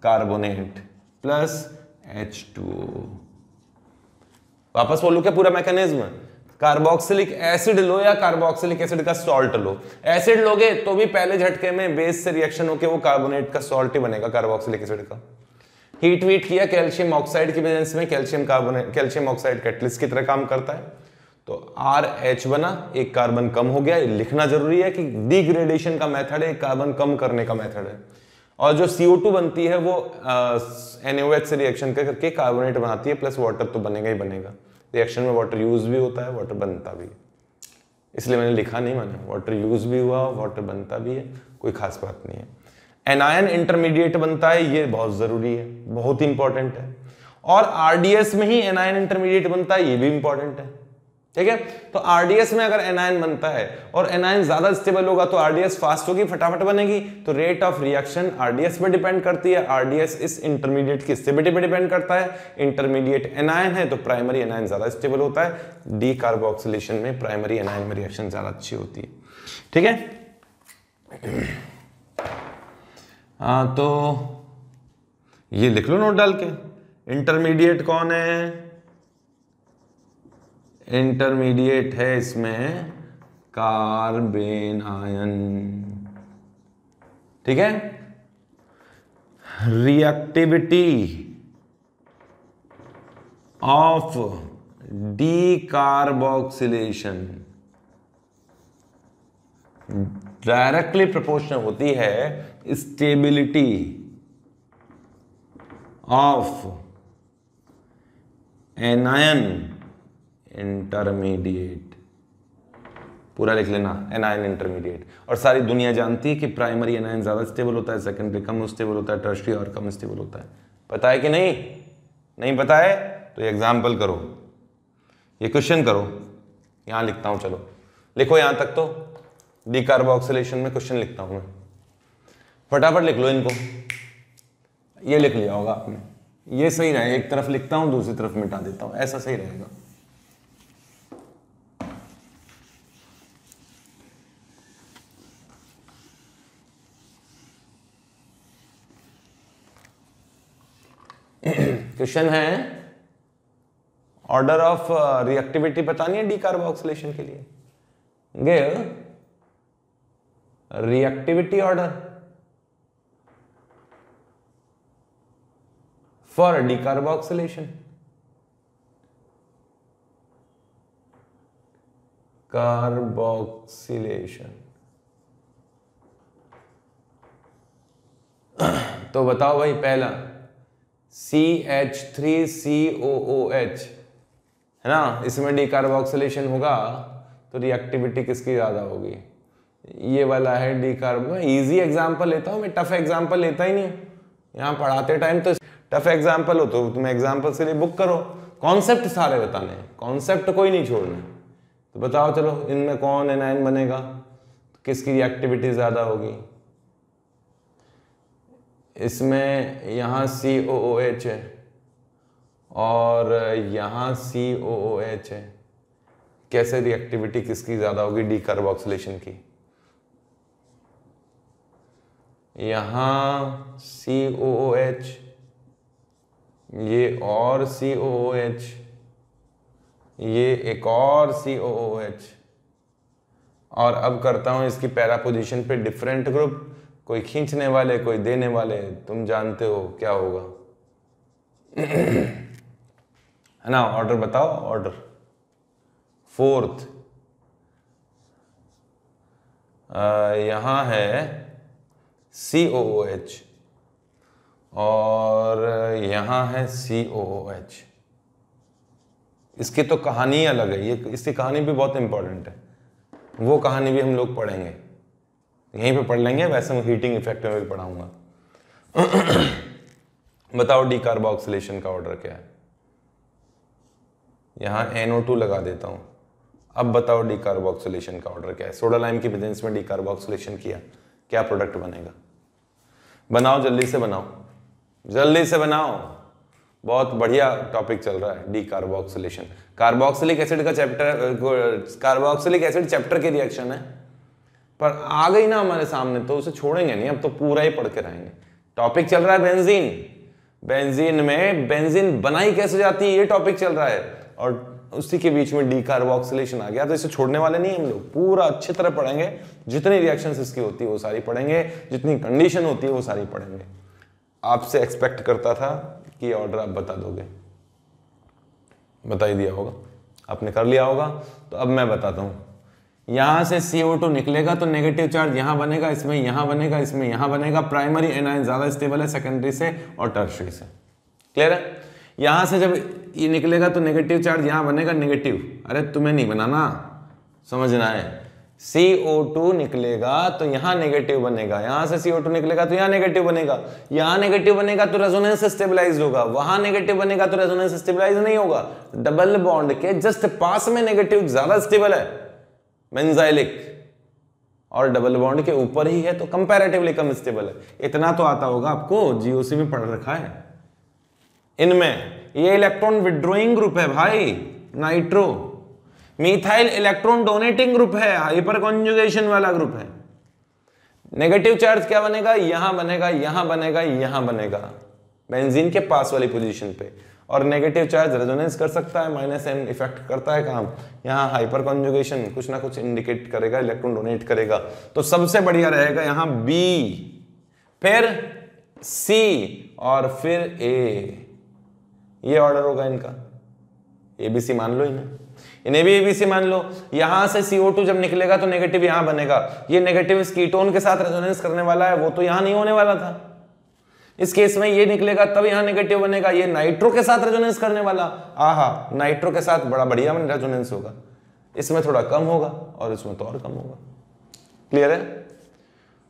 carbonate plus H2O। वापस बोलूं क्या पूरा मैकेनिज्म? कार्बोक्सिलिक एसिड लो या कार्बोक्सिलिक एसिड का सॉल्ट लो। एसिड लोगे तो भी पहले झटके में बेस से रिएक्शन होकर वो कार्बोनेट का सॉल्ट ही बनेगा, कार्बोक्सिलिक एसिड का। हीट वीट किया कैल्शियम ऑक्साइड की प्रेजेंस में, कैल्शियम ऑक्साइड कैटलिस्ट की तरह काम करता है, तो RH बना, एक कार्बन कम हो गया। लिखना जरूरी है कि डिग्रेडेशन का मेथड है, कार्बन कम करने का मेथड है। और जो CO2 बनती है वो NaOH से रिएक्शन करके कार्बोनेट बनाती है, प्लस वाटर तो बनेगा ही बनेगा। रिएक्शन में वाटर यूज भी होता है, वाटर बनता भी है, इसलिए मैंने लिखा नहीं, मैंने वाटर यूज भी हुआ, वाटर बनता भी है, कोई खास बात नहीं है। एनायन इंटरमीडिएट बनता है, ये बहुत जरूरी है, बहुत इंपॉर्टेंट है। और RDS में ही एनायन इंटरमीडिएट बनता है, ये भी इंपॉर्टेंट है, ठीक है। तो RDS में अगर एनायन बनता है और एनायन ज्यादा स्टेबल होगा तो RDS फास्ट होगी, फटाफट बनेगी। तो रेट ऑफ रिएक्शन RDS पे डिपेंड करती है, RDS इस इंटरमीडिएट की स्टेबिलिटी पे डिपेंड करता है। इंटरमीडिएट एनायन है तो प्राइमरी एनायन ज्यादा स्टेबल होता है। डीकार्बोक्सिलेशन में प्राइमरी एनायन में रिएक्शन ज्यादा अच्छी होती है, ठीक है। तो ये लिख लो नोट डाल के। इंटरमीडिएट कौन है? इंटरमीडिएट है इसमें कार्बेन आयन, ठीक है। Reactivity of decarboxylation directly proportional होती है स्टेबिलिटी ऑफ एनायन इंटरमीडिएट। पूरा लिख लेना, एनायन इंटरमीडिएट। और सारी दुनिया जानती है कि प्राइमरी एनायन ज्यादा स्टेबल होता है, सेकेंडरी कम स्टेबल होता है, टर्शियरी और कम स्टेबल होता है। पता है कि नहीं? नहीं पता है तो ये एग्जाम्पल करो, ये क्वेश्चन करो। यहां लिखता हूं, चलो लिखो यहां तक। तो डीकार्बोक्सिलेशन में क्वेश्चन लिखता हूं मैं, फटाफट लिख लो इनको। ये लिख लिया होगा आपने, ये सही रहे। एक तरफ लिखता हूं, दूसरी तरफ मिटा देता हूं, ऐसा सही रहेगा। क्वेश्चन है, ऑर्डर ऑफ रिएक्टिविटी बतानी है डीकार्बोक्सिलेशन के लिए। Give reactivity order for decarboxylation. Carboxylation तो बताओ भाई, पहला CH3COOH है ना, इसमें डीकार्बोक्सिलेशन होगा तो रिएक्टिविटी किसकी ज्यादा होगी? ये वाला है डीकार्बो। इजी एग्जांपल लेता हूं मैं, टफ एग्जांपल लेता ही नहीं। यहाँ पढ़ाते टाइम तो टफ एग्जांपल हो तो तुम एग्जांपल के लिए बुक करो, कॉन्सेप्ट सारे बताने, कॉन्सेप्ट कोई नहीं छोड़ना। तो बताओ चलो, इनमें कौन एनायन बनेगा तो किसकी रिएक्टिविटी ज्यादा होगी? इसमें यहाँ COOH है और यहाँ COOH है, कैसे रिएक्टिविटी किसकी ज्यादा होगी डीकार्बोक्सिलेशन की? यहाँ COOH, ये और COOH, ये एक और COOH। और अब करता हूं इसकी पैरा पोजीशन पे डिफरेंट ग्रुप, कोई खींचने वाले कोई देने वाले, तुम जानते हो क्या होगा है ना। ऑर्डर बताओ, ऑर्डर। फोर्थ यहां है COOH और यहां है COOH। इसकी तो कहानी अलग है, ये इसकी कहानी भी बहुत इंपॉर्टेंट है, वो कहानी भी हम लोग पढ़ेंगे, यहीं पे पढ़ लेंगे। वैसे मैं हीटिंग इफेक्ट में भी पढ़ाऊंगा। बताओ डीकार्बोक्सिलेशन का ऑर्डर क्या है? यहां NO2 लगा देता हूं। अब बताओ डीकार्बोक्सिलेशन का ऑर्डर क्या है? सोडा लाइम की प्रेजेंस में डीकार्बोक्सिलेशन किया, क्या प्रोडक्ट बनेगा? बनाओ, जल्दी से बनाओ, जल्दी से बनाओ। बहुत बढ़िया टॉपिक चल रहा है डीकार्बोक्सिलेशन। कार्बोक्सिलिक एसिड का चैप्टर, कार्बोक्सिलिक एसिड चैप्टर की रिएक्शन है, पर आ गई ना हमारे सामने तो उसे छोड़ेंगे नहीं, अब तो पूरा ही पढ़ के रहेंगे। टॉपिक चल रहा है बेंजीन, बेंजीन में बेंजीन बनाई कैसे जाती है, ये टॉपिक चल रहा है। और उसी के बीच में डी कार्बोक्सिलेशन आ गया। तो इसे छोड़ने वाले नहीं हम लोग, पूरा अच्छी तरह पढ़ेंगे, जितनी रिएक्शंस इसकी होती है वो सारी पढ़ेंगे, जितनी कंडीशन होती है वो सारी पढ़ेंगे। आपसे एक्सपेक्ट करता था कि ऑर्डर आप बता दोगे, बता ही दिया होगा, आपने कर लिया होगा। तो अब मैं बताता हूँ, यहां से CO2 निकलेगा तो नेगेटिव चार्ज यहां बनेगा, इसमें यहां बनेगा, इसमें यहां बनेगा। प्राइमरी एनायन ज्यादा स्टेबल है सेकेंडरी से और टर्शरी से, क्लियर है। यहां से जब ये निकलेगा तो नेगेटिव चार्ज यहां बनेगा, नेगेटिव, अरे तुम्हें नहीं बनाना, समझना है। CO2 निकलेगा तो यहां नेगेटिव बनेगा, यहां से CO2 निकलेगा तो यहां नेगेटिव बनेगा, यहां नेगेटिव बनेगा तो रेजोनेंस स्टेबलाइज होगा, वहां नेगेटिव बनेगा तो रेजोनेंस स्टेबलाइज नहीं होगा। डबल बॉन्ड के जस्ट पास में नेगेटिव ज्यादा स्टेबल है बेंजाइलिक, और डबल बॉन्ड के ऊपर ही है तो कंपैरेटिवली कम स्टेबल है। इतना तो आता होगा आपको, GOC में पढ़ रखा है। इनमें ये इलेक्ट्रॉन विड्रॉइंग ग्रुप है भाई, nitro. Methyl electron donating group है, हाइपर कॉन्जुगेशन वाला ग्रुप है। नेगेटिव चार्ज क्या बनेगा, यहां बनेगा, यहां बनेगा, यहां बनेगा, बेंजीन के पास वाली पोजीशन पे। और नेगेटिव चार्ज रेजोनेंस कर सकता है, -m इफेक्ट करता है काम। यहां हाइपर कॉन्जुगेशन कुछ ना कुछ इंडिकेट करेगा, इलेक्ट्रॉन डोनेट करेगा। तो सबसे बढ़िया रहेगा यहां B, फिर C और फिर A। ये ऑर्डर होगा इनका, ABC मान लो इन्हें भी ABC मान लो। यहां से CO2 जब निकलेगा तो नेगेटिव यहां बनेगा, ये नेगेटिव इस कीटोन के साथ रेजोनेंस करने वाला है, वो तो यहां नहीं होने वाला था। इस केस में ये निकलेगा तब यहां नेगेटिव बनेगा, ये नाइट्रो के साथ रेजोनेंस करने वाला, आहा, नाइट्रो के साथ बड़ा बढ़िया रेजोनेंस होगा। इसमें थोड़ा कम होगा और इसमें तो और कम होगा, क्लियर है।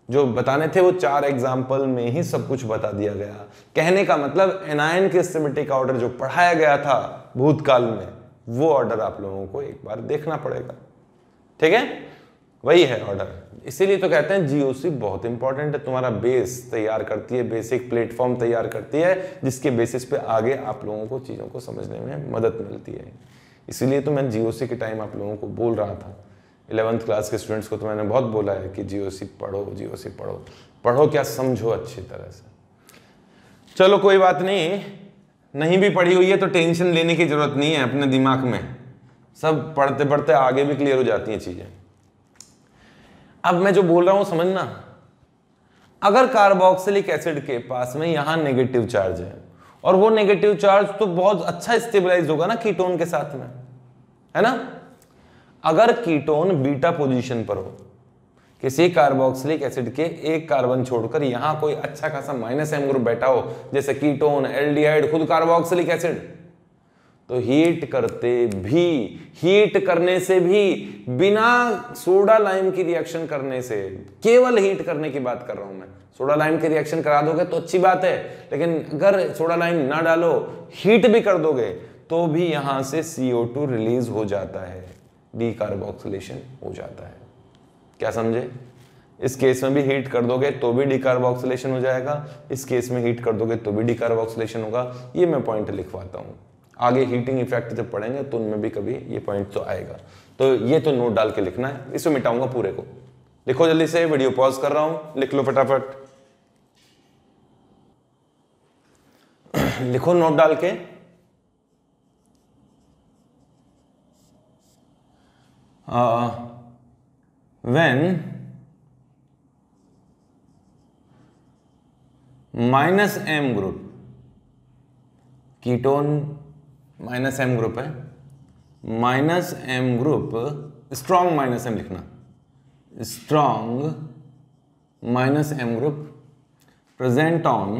जो बताने थे वो 4 एग्जाम्पल में ही सब कुछ बता दिया गया। कहने का मतलब एनायन के सिमेट्रिक ऑर्डर जो पढ़ाया गया था भूतकाल में, वो ऑर्डर आप लोगों को एक बार देखना पड़ेगा, ठीक है, वही है ऑर्डर। इसीलिए तो कहते हैं GOC बहुत इंपॉर्टेंट है, तुम्हारा बेस तैयार करती है, बेसिक प्लेटफॉर्म तैयार करती है, जिसके बेसिस पे आगे आप लोगों को चीज़ों को समझने में मदद मिलती है। इसीलिए तो मैं GOC के टाइम आप लोगों को बोल रहा था, 11th क्लास के स्टूडेंट्स को तो मैंने बहुत बोला है कि GOC पढ़ो, GOC पढ़ो, पढ़ो क्या, समझो अच्छी तरह से। चलो कोई बात नहीं भी पढ़ी हुई है तो टेंशन लेने की जरूरत नहीं है, अपने दिमाग में सब पढ़ते पढ़ते आगे भी क्लियर हो जाती हैं चीजें। अब मैं जो बोल रहा हूं समझना, अगर कार्बोक्सिलिक एसिड के पास में यहां नेगेटिव चार्ज है और वो नेगेटिव चार्ज तो बहुत अच्छा स्टेबलाइज होगा ना कीटोन के साथ में, है ना। अगर कीटोन बीटा पोजीशन पर हो, किसी कार्बोक्सिलिक एसिड के एक कार्बन छोड़कर यहां कोई अच्छा खासा -m ग्रुप बैठा हो, जैसे कीटोन, एल्डिहाइड, खुद कार्बोक्सिलिक एसिड, तो हीट करने से भी बिना सोडा लाइम की रिएक्शन करने से, केवल हीट करने की बात कर रहा हूं मैं। सोडा लाइम की रिएक्शन करा दोगे तो अच्छी बात है, लेकिन अगर सोडा लाइम ना डालो, हीट भी कर दोगे तो भी यहां से CO2 रिलीज हो जाता है, डीकार्बोक्सिलेशन हो जाता है। क्या समझे। इस केस में भी हीट कर दोगे तो भी डीकार्बोक्सिलेशन हो जाएगा, इस केस में हीट कर दोगे तो भी डीकार्बोक्सिलेशन होगा। ये मैं पॉइंट लिखवाता हूं, आगे हीटिंग इफेक्ट जब पढ़ेंगे तो उनमें भी कभी ये पॉइंट तो आएगा। तो ये तो नोट डाल के लिखना है, इसको मिटाऊंगा पूरे को। लिखो जल्दी से, वीडियो पॉज कर रहा हूं, लिख लो फटाफट, लिखो नोट डाल के। when -m group, ketone -m group है, -m ग्रुप, स्ट्रॉन्ग -m लिखना, strong -m group present on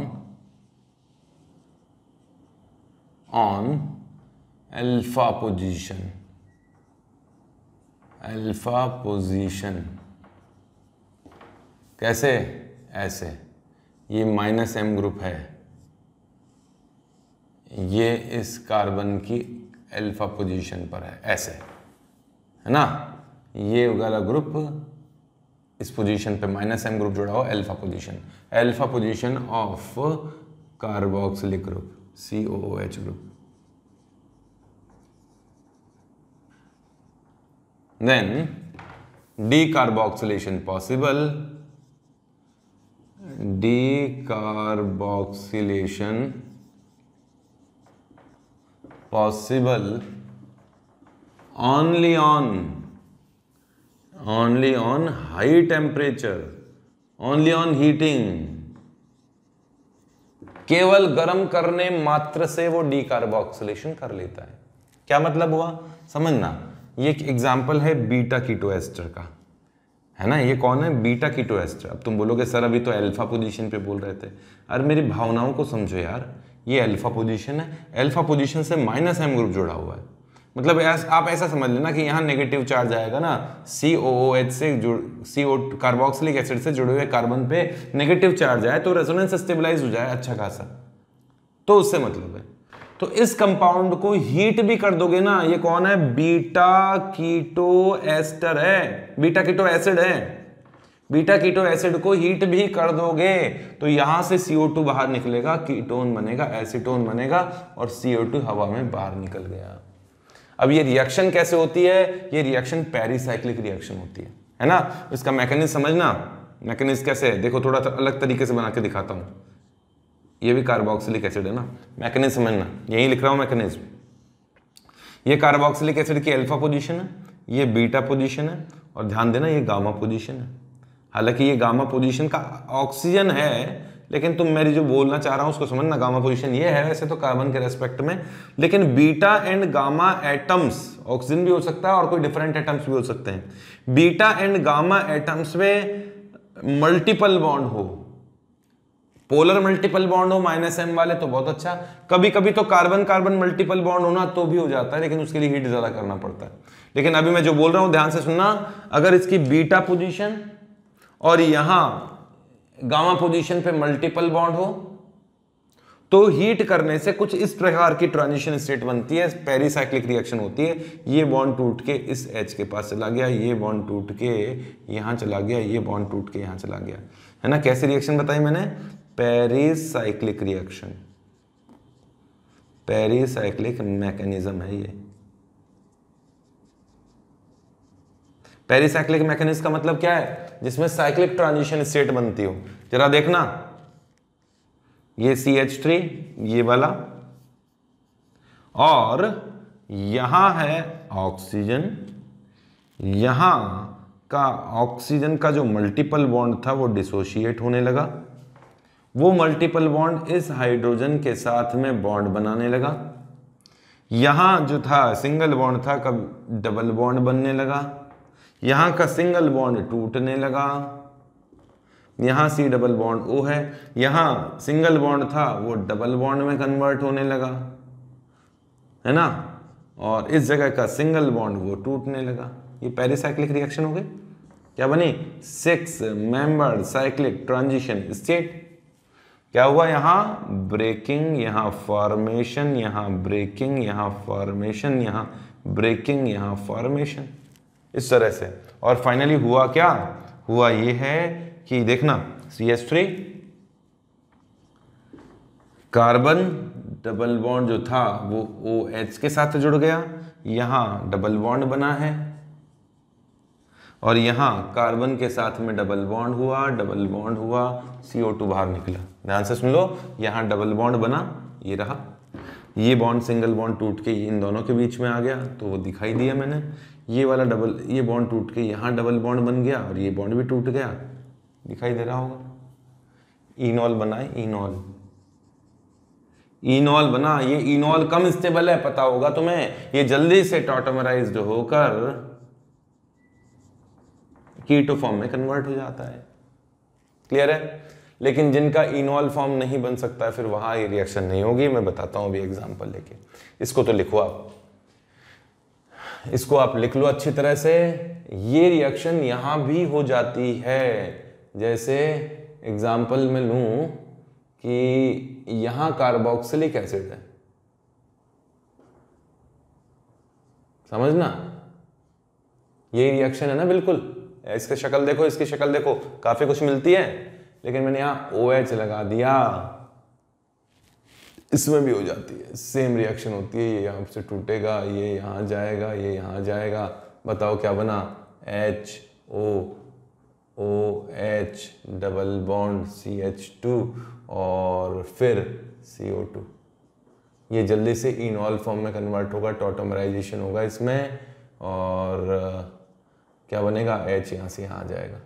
alpha position. कैसे, ऐसे, ये -m ग्रुप है, ये इस कार्बन की अल्फा पोजीशन पर है, ऐसे, है ना। ये वाला ग्रुप इस पोजीशन पे -m ग्रुप जुड़ा हुआ, alpha position of carboxylic group, COOH group. Then decarboxylation possible, only on high temperature, only on heating, केवल गर्म करने मात्र से वो डीकार्बोक्सिलेशन कर लेता है। क्या मतलब हुआ समझना, ये एक एग्जांपल है बीटा कीटो एस्टर का, है ना। ये कौन है, बीटा कीटो एस्टर। अब तुम बोलोगे सर अभी तो अल्फा पोजीशन पे बोल रहे थे। अरे मेरी भावनाओं को समझो यार, ये अल्फा पोजीशन है, अल्फा पोजीशन से -M ग्रुप जुड़ा हुआ है। मतलब आप ऐसा समझ लेना कि यहाँ नेगेटिव चार्ज आएगा ना, COOH से CO कार्बोक्सिलिक एसिड से जुड़े हुए कार्बन पे नेगेटिव चार्ज आए तो रेजोनेंस स्टेबलाइज हो जाए अच्छा खासा, तो उससे मतलब है। तो इस कंपाउंड को हीट भी कर दोगे ना, ये कौन है, बीटा कीटो एस्टर है, बीटा कीटो एसिड है। बीटा कीटो एसिड को हीट भी कर दोगे तो यहां से CO2 बाहर निकलेगा, कीटोन बनेगा, एसीटोन बनेगा और CO2 हवा में बाहर निकल गया। अब ये रिएक्शन कैसे होती है, ये रिएक्शन पेरिसाइक्लिक रिएक्शन होती है ना। इसका मैकेनिज्म समझना, मैकेनिज्म कैसे है देखो, थोड़ा अलग तरीके से बना के दिखाता हूं। ये भी कार्बोक्सिलिक एसिड है ना, मैकेनिज्म समझना, यही लिख रहा हूं मैकेनिज्म। ये कार्बोक्सिलिक एसिड की अल्फा पोजीशन है, ये बीटा पोजीशन है, और ध्यान देना ये गामा पोजीशन है। हालांकि ये गामा पोजीशन का ऑक्सीजन है, लेकिन तुम मेरी जो बोलना चाह रहा हूं उसको समझना, गामा पोजीशन ये है वैसे तो कार्बन के रेस्पेक्ट में, लेकिन beta and gamma atoms, oxygen भी हो सकता है और कोई डिफरेंट एटम्स भी हो सकते हैं। बीटा एंड गामा एटम्स में मल्टीपल बॉन्ड हो, पोलर मल्टीपल बॉन्ड हो -M वाले तो बहुत अच्छा, कभी कभी तो कार्बन कार्बन मल्टीपल बॉन्ड होना तो भी हो जाता है, लेकिन उसके लिए हीट ज्यादा करना पड़ता है। लेकिन अभी मैं जो बोल रहा हूं ध्यान से सुनना, अगर इसकी बीटा पोजीशन और यहां गामा पोजीशन पे मल्टीपल बॉन्ड हो तो हीट करने से कुछ इस प्रकार की ट्रांजिशन स्टेट बनती है, पेरिसाइक्लिक रिएक्शन होती है। ये बॉन्ड टूट के इस H के पास चला गया, ये बॉन्ड टूट के यहां चला गया, ये बॉन्ड टूट के यहां चला गया, है ना। कैसी रिएक्शन बताई मैंने, पेरिसाइक्लिक रिएक्शन, पेरिसाइक्लिक मैकेनिज्म है ये। पेरिसाइक्लिक मैकेनिज्म का मतलब क्या है, जिसमें साइक्लिक ट्रांजिशन स्टेट बनती हो। जरा देखना, ये CH3 ये वाला, और यहां है ऑक्सीजन, यहां का ऑक्सीजन का जो मल्टीपल बॉन्ड था वो डिसोशिएट होने लगा, वो मल्टीपल बॉन्ड इस हाइड्रोजन के साथ में बॉन्ड बनाने लगा। यहां जो था सिंगल बॉन्ड था, कब डबल बॉन्ड बनने लगा, यहां का सिंगल बॉन्ड टूटने लगा, यहां C डबल बॉन्ड O है, यहां सिंगल बॉन्ड था वो डबल बॉन्ड में कन्वर्ट होने लगा, है ना, और इस जगह का सिंगल बॉन्ड वो टूटने लगा। ये पेरिसाइक्लिक रिएक्शन हो गई। क्या बनी, 6 मेंबर्ड साइक्लिक ट्रांजिशन स्टेट। क्या हुआ, यहां ब्रेकिंग, यहां फॉर्मेशन, यहां ब्रेकिंग, यहां फॉर्मेशन, यहां ब्रेकिंग, यहां फॉर्मेशन, इस तरह से। और फाइनली हुआ क्या, हुआ ये है कि देखना, CH3 कार्बन डबल बॉन्ड जो था वो OH के साथ जुड़ गया, यहां डबल बॉन्ड बना है, और यहां कार्बन के साथ में डबल बॉन्ड हुआ, डबल बॉन्ड हुआ, CO2 बाहर निकला। ध्यान से सुन लो, यहां डबल बॉन्ड बना, ये रहा, ये बॉन्ड सिंगल बॉन्ड टूट के इन दोनों के बीच में आ गया तो वो दिखाई दिया मैंने, ये वाला डबल, ये बॉन्ड टूट के यहां डबल बॉन्ड बन गया और ये बॉन्ड भी टूट गया, दिखाई दे रहा होगा। इनॉल बना है, इनॉल, इनॉल बना। ये इनॉल कम स्टेबल है, पता होगा तुम्हें, ये जल्दी से टॉटोमराइज्ड होकर कीटो फॉर्म में कन्वर्ट हो जाता है। क्लियर है। लेकिन जिनका इनॉल फॉर्म नहीं बन सकता फिर वहां ये रिएक्शन नहीं होगी। मैं बताता हूं अभी एग्जांपल लेके। इसको तो लिखो आप, इसको आप लिख लो अच्छी तरह से। ये रिएक्शन यहां भी हो जाती है। जैसे एग्जांपल में लूं कि यहां कार्बोक्सिलिक एसिड है, समझना, ये रिएक्शन है ना बिल्कुल। इसकी शक्ल देखो, इसकी शक्ल देखो, काफी कुछ मिलती है, लेकिन मैंने यहां OH लगा दिया, इसमें भी हो जाती है, सेम रिएक्शन होती है। ये यहाँ से टूटेगा, ये यहाँ जाएगा, ये यहाँ जाएगा। बताओ क्या बना, HOOH डबल बॉन्ड CH2 और फिर CO2। ये जल्दी से इनॉल फॉर्म में कन्वर्ट होगा, टॉटोमराइजेशन होगा इसमें, और क्या बनेगा, H यहाँ से यहाँ आ जाएगा,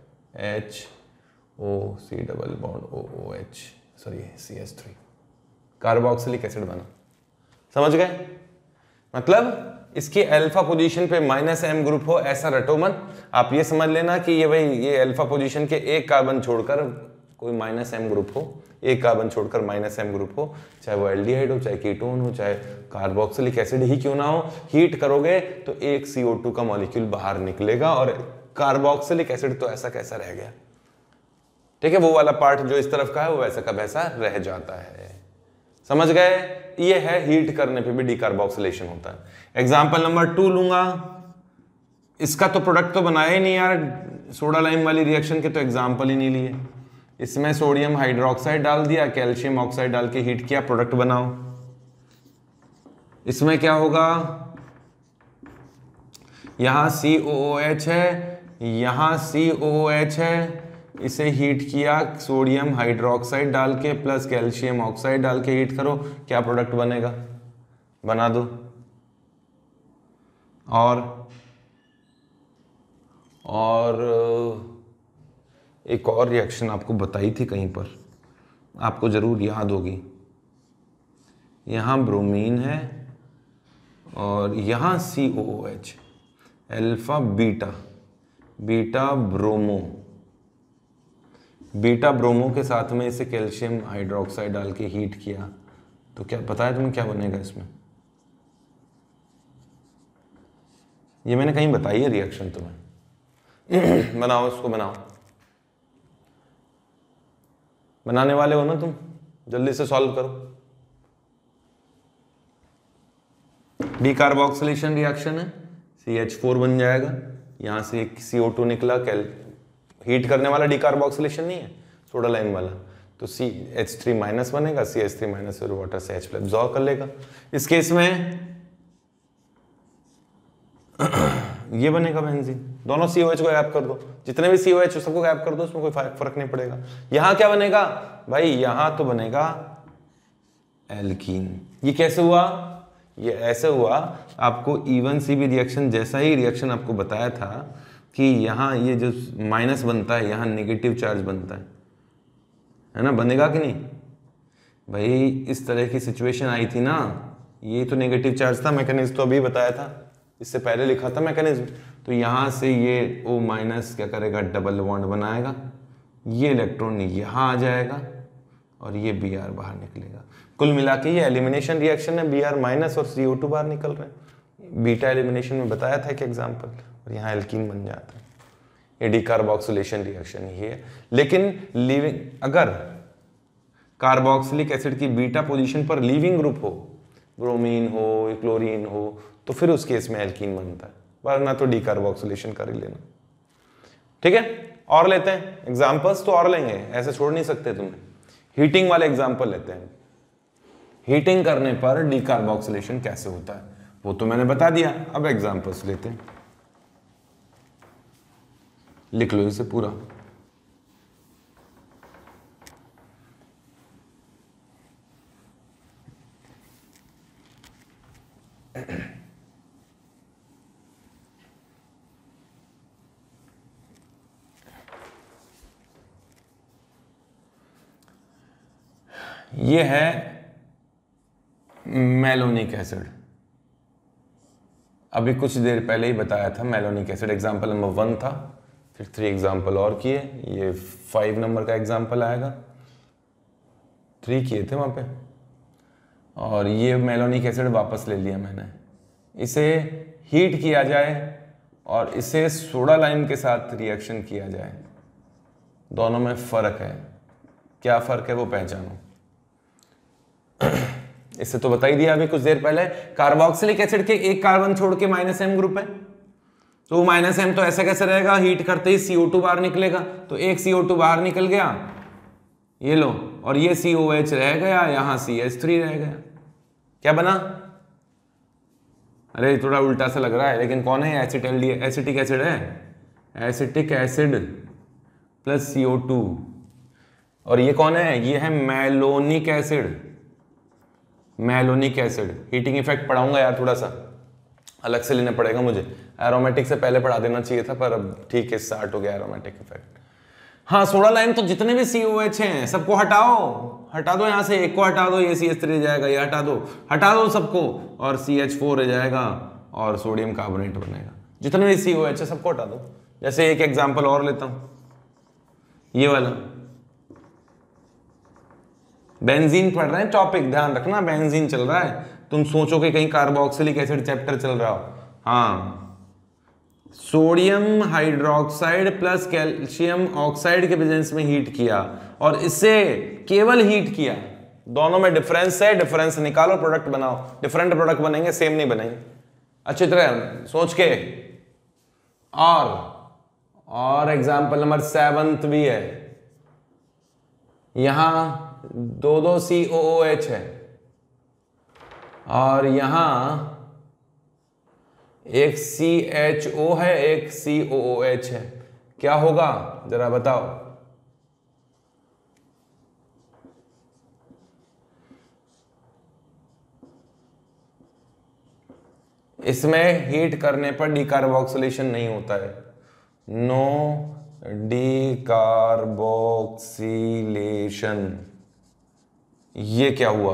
HOC double bond OOH, sorry CH3, carboxylic acid बना। समझ गए? मतलब इसकी अल्फा पोजीशन पे -M ग्रुप हो ऐसा रटो मत। आप ये समझ लेना कि ये भाई ये अल्फा पोजीशन के एक कार्बन छोड़कर कोई -M ग्रुप हो, एक कार्बन छोड़कर -M ग्रुप हो, चाहे वो एल्डिहाइड हो, चाहे कीटोन हो, चाहे कार्बोक्सिलिक एसिड ही क्यों ना हो, हीट करोगे तो एक CO2 का मॉलिक्यूल बाहर निकलेगा और कार्बोक्सिलिक एसिड तो ऐसा कैसा रह गया। ठीक है, वो वाला पार्ट जो इस तरफ का है वो वैसा का वैसा रह जाता है। समझ गए? ये है हीट करने पे भी डिकार्बोक्सिलेशन होता है। एग्जांपल नंबर 2 लूंगा, इसका तो प्रोडक्ट तो बनाया ही नहीं यार, सोडा लाइम वाली रिएक्शन के तो एग्जांपल ही नहीं लिए। इसमें सोडियम हाइड्रोक्साइड डाल दिया, कैल्शियम ऑक्साइड डाल के हीट किया, प्रोडक्ट बनाओ। इसमें क्या होगा, यहां COOH है, यहां COOH है, इसे हीट किया सोडियम हाइड्रोक्साइड डाल के प्लस कैल्शियम ऑक्साइड डाल के हीट करो, क्या प्रोडक्ट बनेगा, बना दो। और एक और रिएक्शन आपको बताई थी कहीं पर, आपको जरूर याद होगी। यहाँ ब्रोमीन है और यहाँ COOH, alpha beta, beta bromo, beta bromo के साथ में इसे कैल्शियम हाइड्रोक्साइड डाल के हीट किया तो क्या पता है तुम्हें क्या बनेगा इसमें? ये मैंने कहीं बताई है रिएक्शन तुम्हें। बनाओ इसको, बनाओ, बनाने वाले हो ना तुम, जल्दी से सॉल्व करो। डीकार्बोक्सिलेशन रिएक्शन है, CH4 बन जाएगा, यहां से एक CO2 निकला, हीट करने वाला डीकार्बोक्सिलेशन नहीं है, सोडा लाइम वाला, तो CH3 माइनस बनेगा, CH3 माइनस फिर वाटर से H एब्जॉर्ब कर लेगा। इस केस में ये बनेगा बेंजीन, दोनों COH को गैप कर दो, जितने भी COH हो सबको गैप कर दो, उसमें कोई फर्क नहीं पड़ेगा। यहां क्या बनेगा भाई, यहां तो बनेगा एल्कीन। ये कैसे हुआ? ये ऐसे हुआ, आपको E1CB रिएक्शन जैसा ही रिएक्शन आपको बताया था कि यहाँ ये जो माइनस बनता है यहाँ नेगेटिव चार्ज बनता है ना, बनेगा कि नहीं भाई? इस तरह की सिचुएशन आई थी ना, ये तो नेगेटिव चार्ज था, मैकेनिज्म तो अभी बताया था, इससे पहले लिखा था मैकेनिज्म। तो यहाँ से ये O माइनस क्या करेगा, डबल बॉन्ड बनाएगा, ये इलेक्ट्रॉन यहाँ आ जाएगा और ये Br बाहर निकलेगा। कुल मिला के ये एलिमिनेशन रिएक्शन है, Br माइनस और CO2 बाहर निकल रहे हैं। बीटा एलिमिनेशन में बताया था एक एग्जाम्पल, और यहाँ एल्कीन बन जाता है। ये डीकार्बोक्सिलेशन रिएक्शन ही है। लेकिन लीविंग, अगर कार्बोक्सिलिक एसिड की बीटा पोजीशन पर लीविंग ग्रुप हो, ब्रोमीन हो, क्लोरीन हो, तो फिर उस केस में एल्कीन बनता है, वरना तो डीकार्बोक्सिलेशन कर ही लेना। ठीक है, और लेते हैं एग्जाम्पल्स, तो और लेंगे, ऐसे छोड़ नहीं सकते तुम्हें। हीटिंग वाले एग्जाम्पल लेते हैं। हीटिंग करने पर डीकार्बोक्सिलेशन कैसे होता है वो तो मैंने बता दिया, अब एग्जाम्पल्स लेते हैं। लिख लो इसे पूरा। ये है मेलोनिक एसिड, अभी कुछ देर पहले ही बताया था मेलोनिक एसिड, एग्जाम्पल नंबर 1 था, फिर 3 एग्जाम्पल और किए, ये 5 नंबर का एग्जाम्पल आएगा, 3 किए थे वहाँ पे। और ये मेलोनिक एसिड वापस ले लिया मैंने, इसे हीट किया जाए और इसे सोडा लाइम के साथ रिएक्शन किया जाए, दोनों में फर्क है। क्या फर्क है वो पहचानो। इससे तो बता ही दिया अभी कुछ देर पहले, कार्बोक्सिलिक एसिड के एक कार्बन छोड़ के -M ग्रुप है, तो -M तो ऐसे कैसे रहेगा, हीट करते ही CO2 बाहर निकलेगा, तो एक CO2 बाहर निकल गया, ये लो, और ये COH रह गया, यहां CH3 रह गया। क्या बना? अरे थोड़ा उल्टा सा लग रहा है, लेकिन कौन है? एसिटिक एसिड है, एसिटिक एसिड प्लस CO2, और ये कौन है? ये है malonic acid. Malonic acid heating effect पढ़ाऊंगा यार, थोड़ा सा अलग से लेना पड़ेगा मुझे, एरोमेटिक से पहले पढ़ा देना चाहिए था, पर अब ठीक है, स्टार्ट हो गया एरोमेटिक इफेक्ट। हाँ, सोडा लाइम तो जितने भी COH हैं सबको हटा दो यहाँ से, एक को हटा दो, ये CH3 रह जाएगा, ये हटा दो सबको, और CH4 रह जाएगा और सोडियम कार्बोनेट बनेगा। जितने भी COH है सबको हटा दो। जैसे एक एग्जांपल और लेता हूं, ये वाला बेंजीन पढ़ रहे हैं, टॉपिक ध्यान रखना, बेंजीन चल रहा है। तुम सोचो कि कहीं कार्बोक्सिलिक एसिड चैप्टर चल रहा हो। हाँ, sodium hydroxide plus calcium oxide के प्रेजेंस में हीट किया और इससे केवल हीट किया, दोनों में डिफरेंस है, डिफरेंस निकालो, प्रोडक्ट बनाओ। डिफरेंट प्रोडक्ट बनेंगे, सेम नहीं बनेंगे। अच्छी तरह सोच के। और एग्जांपल नंबर 7 भी है, यहां दो COOH है और यहां एक CHO है, एक COOH है। क्या होगा जरा बताओ? इसमें हीट करने पर डीकार्बोक्सिलेशन नहीं होता है, नो डीकार्बोक्सिलेशन। ये क्या हुआ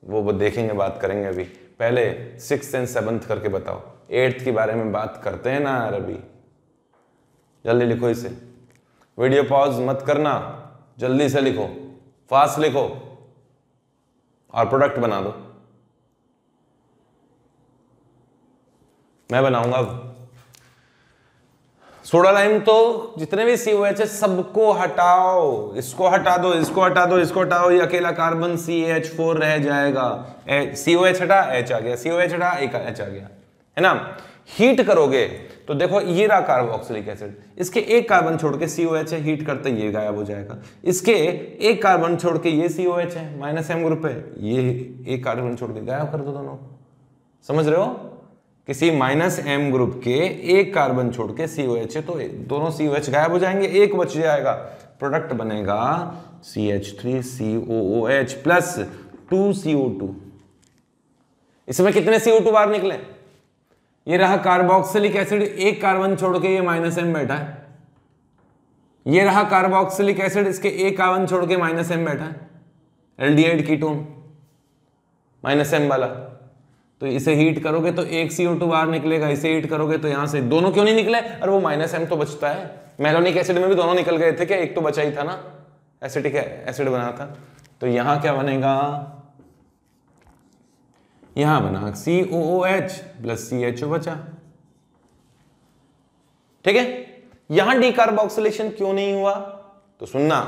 वो देखेंगे, बात करेंगे अभी। पहले 6th and 7th करके बताओ, 8th के बारे में बात करते हैं ना यार अभी। जल्दी लिखो इसे, वीडियो पॉज मत करना, जल्दी से लिखो, फास्ट लिखो और प्रोडक्ट बना दो। मैं बनाऊंगा अब। सोडा लाइम तो जितने भी COH है सबको हटाओ, इसको हटा दो, इसको हटा दो, इसको हटाओ, ये अकेला कार्बन CH4 रह जाएगा। COH हटा, H आ गया, COH हटा, एक H आ गया, है ना। हीट करोगे तो देखो ये रहा कार्बोक्सिलिक एसिड, इसके एक कार्बन छोड़ के COH है, हीट करते ये गायब हो जाएगा। इसके एक कार्बन छोड़ के ये COH है, -M ग्रुप है, ये एक कार्बन छोड़ के गायब कर दो दोनों। समझ रहे हो? किसी -M ग्रुप के एक कार्बन छोड़ के COH है तो दोनों COH गायब हो जाएंगे, एक बच जाएगा, प्रोडक्ट बनेगा CH3COOH प्लस 2CO2। इसमें कितने CO2 बाहर निकले? ये रहा कार्बोक्सिलिक एसिड, एक कार्बन छोड़ के ये -M बैठा है। ये रहा कार्बोक्सिलिक एसिड, इसके एक कार्बन छोड़ के -M बैठा है, एल्डिहाइड कीटोन -M वाला। तो इसे हीट करोगे तो एक CO2 बाहर निकलेगा, इसे हीट करोगे तो यहां से दोनों क्यों नहीं निकले? और वो -M तो बचता है। मेलोनिक एसिड में भी दोनों निकल गए थे क्या? एक तो बचा ही था ना, एसिटिक एसिड बना था। तो यहां क्या बनेगा? यहां बना COOH प्लस CHO बचा। ठीक है, यहां डीकार्बोक्सिलेशन क्यों नहीं हुआ? तो सुनना,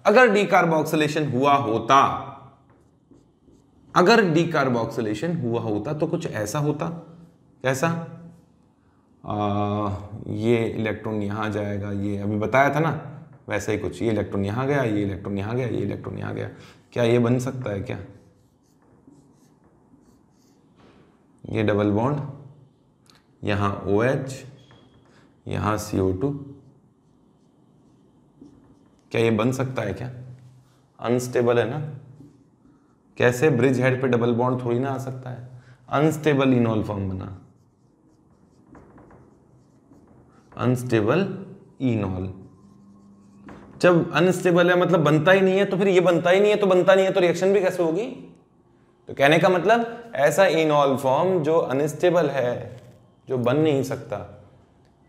अगर डीकार्बोक्सिलेशन हुआ होता, अगर डीकार्बोक्सिलेशन हुआ होता तो कुछ ऐसा होता। कैसा? ये इलेक्ट्रॉन यहां जाएगा, ये अभी बताया था ना, वैसे ही कुछ। ये इलेक्ट्रॉन यहां गया, ये इलेक्ट्रॉन यहां गया, ये इलेक्ट्रॉन यहां गया। क्या ये बन सकता है क्या? ये डबल बॉन्ड, यहां OH, यहां CO2, क्या ये बन सकता है क्या? अनस्टेबल है ना। कैसे? ब्रिज हेड पे डबल बॉन्ड थोड़ी ना आ सकता है। अनस्टेबल इनॉल फॉर्म बना, अनस्टेबल इनॉल। जब अनस्टेबल है मतलब बनता ही नहीं है, तो फिर ये बनता ही नहीं है, तो बनता नहीं है तो रिएक्शन भी कैसे होगी? तो कहने का मतलब ऐसा इनॉल फॉर्म जो अनस्टेबल है, जो बन नहीं सकता,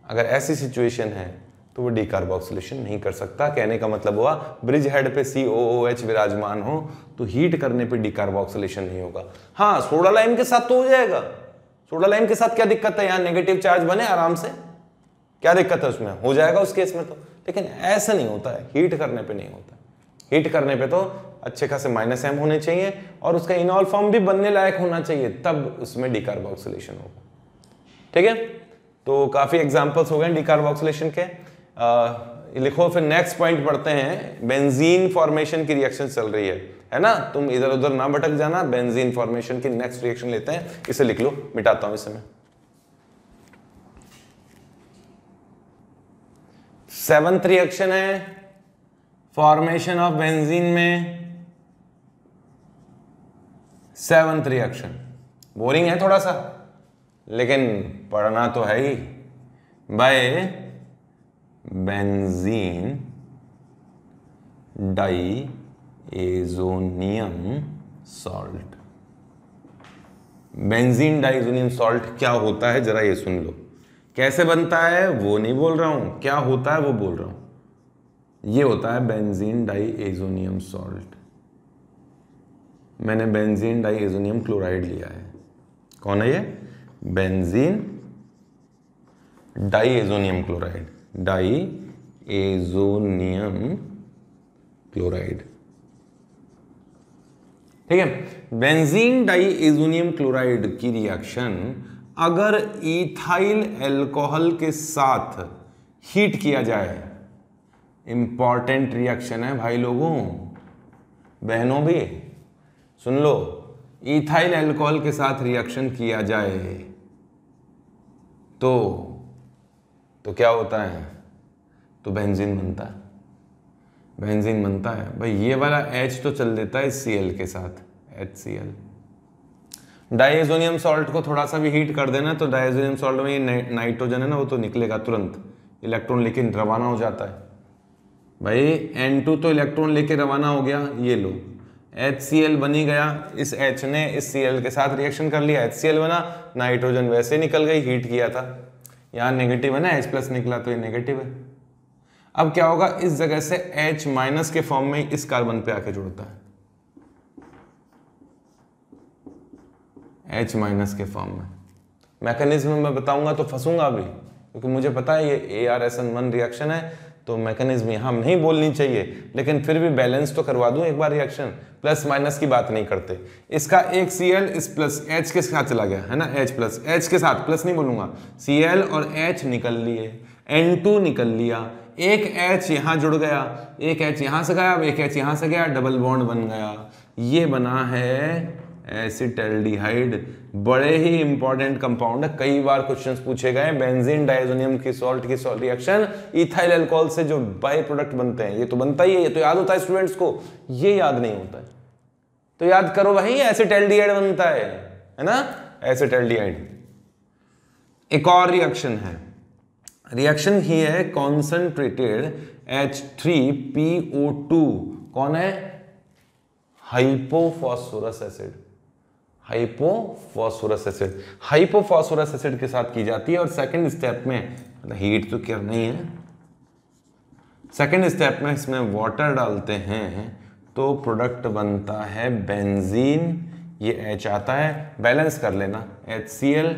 अगर ऐसी सिचुएशन है तो वो डीकार्बोक्सिलेशन नहीं कर सकता। कहने का मतलब हुआ ब्रिज हेड पे COOH विराजमान हो तो हीट करने पे डीकार्बोक्सिलेशन नहीं होगा। हाँ, सोडा लाइम के साथ तो हो जाएगा। सोडा लाइम के साथ क्या दिक्कत है? यहाँ नेगेटिव चार्ज बने आराम से, क्या दिक्कत है उसमें? हो जाएगा उस केस में तो। लेकिन ऐसा नहीं होता है, हीट करने पे नहीं होता। हीट करने पे तो अच्छे खासे -M होने चाहिए और उसका इनॉल फॉर्म भी बनने लायक होना चाहिए, तब उसमें डीकार्बोक्सिलेशन होगा। ठीक है, तो काफी एग्जांपल्स हो गए डीकार्बोक्सिलेशन के। लिखो, फिर नेक्स्ट पॉइंट पढ़ते हैं। बेंजीन फॉर्मेशन की रिएक्शन चल रही है ना। तुम इधर उधर ना भटक जाना, बेंजीन फॉर्मेशन की नेक्स्ट रिएक्शन लेते हैं। इसे लिख लो, मिटाता हूं इसे मैं। 7th रिएक्शन है फॉर्मेशन ऑफ बेंजीन में। 7th रिएक्शन बोरिंग है थोड़ा सा, लेकिन पढ़ना तो है ही। By benzene diazonium salt. Benzene diazonium salt क्या होता है जरा ये सुन लो। कैसे बनता है वो नहीं बोल रहा हूं, क्या होता है वो बोल रहा हूं। ये होता है बेंजीन डाई एजोनियम सॉल्ट। मैंने बेंजीन डाई एजोनियम क्लोराइड लिया है। कौन है ये? Benzene diazonium chloride, diazonium chloride. ठीक है, बेंजीन डाई एजोनियम क्लोराइड की रिएक्शन अगर इथाइल अल्कोहल के साथ हीट किया जाए, इंपॉर्टेंट रिएक्शन है भाई लोगों, बहनों भी सुन लो। इथाइल अल्कोहल के साथ रिएक्शन किया जाए तो क्या होता है? तो बेंजीन बनता है। बेंजीन बनता है भाई। ये वाला H तो चल देता है Cl के साथ, HCl। डाइएजोनियम सॉल्ट को थोड़ा सा भी हीट कर देना तो डाइएजोनियम सॉल्ट में ये नाइट्रोजन है ना, वो तो निकलेगा तुरंत, इलेक्ट्रॉन लेके रवाना हो जाता है भाई। N2 तो इलेक्ट्रॉन लेके रवाना हो गया, ये लो HCl बनी गया। इस H ने इस Cl के साथ रिएक्शन कर लिया, HCl बना, नाइट्रोजन वैसे निकल गई, हीट किया था। यहाँ नेगेटिव है ना, H+ निकला तो ये नेगेटिव है। अब क्या होगा, इस जगह से H- के फॉर्म में इस कार्बन पे आके जुड़ता है, H- के फॉर्म में। मैकेनिज्म मैं बताऊंगा तो फंसूंगा अभी, क्योंकि मुझे पता है ये ArSN1 रिएक्शन है, तो मैकेनिज्म यहां नहीं बोलनी चाहिए, लेकिन फिर भी बैलेंस तो करवा दूं एक बार रिएक्शन। प्लस माइनस की बात नहीं करते। इसका एक Cl इस प्लस H के साथ चला गया है ना, H के साथ, प्लस नहीं बोलूंगा, Cl और H निकल लिए, N2 निकल लिया, एक H यहां जुड़ गया, एक H यहां से गया, एक H यहां से गया, डबल बॉन्ड बन गया। ये बना है एसिटल्डिहाइड। बड़े ही इंपॉर्टेंट कंपाउंड है, कई बार क्वेश्चंस पूछे गए। बेंजीन डाइजोनियम की सॉल्ट रिएक्शन इथाइल अल्कोहल से जो बाय प्रोडक्ट बनते हैं, ये तो बनता ही है, ये तो याद होता है स्टूडेंट्स को, ये याद नहीं होता है तो याद करो भाई, एसिटल्डिहाइड बनता है ना, एसिटल्डिहाइड। एक और रिएक्शन है, रिएक्शन ही है कॉन्सेंट्रेटेड H3PO2। कौन है? Hypophosphorous acid. Hypophosphorous acid, hypophosphorous acid के साथ की जाती है। और सेकंड स्टेप में, हीट तो क्या नहीं है, सेकंड स्टेप में इसमें वाटर डालते हैं तो प्रोडक्ट बनता है बेंजीन। ये H आता है, बैलेंस कर लेना, HCl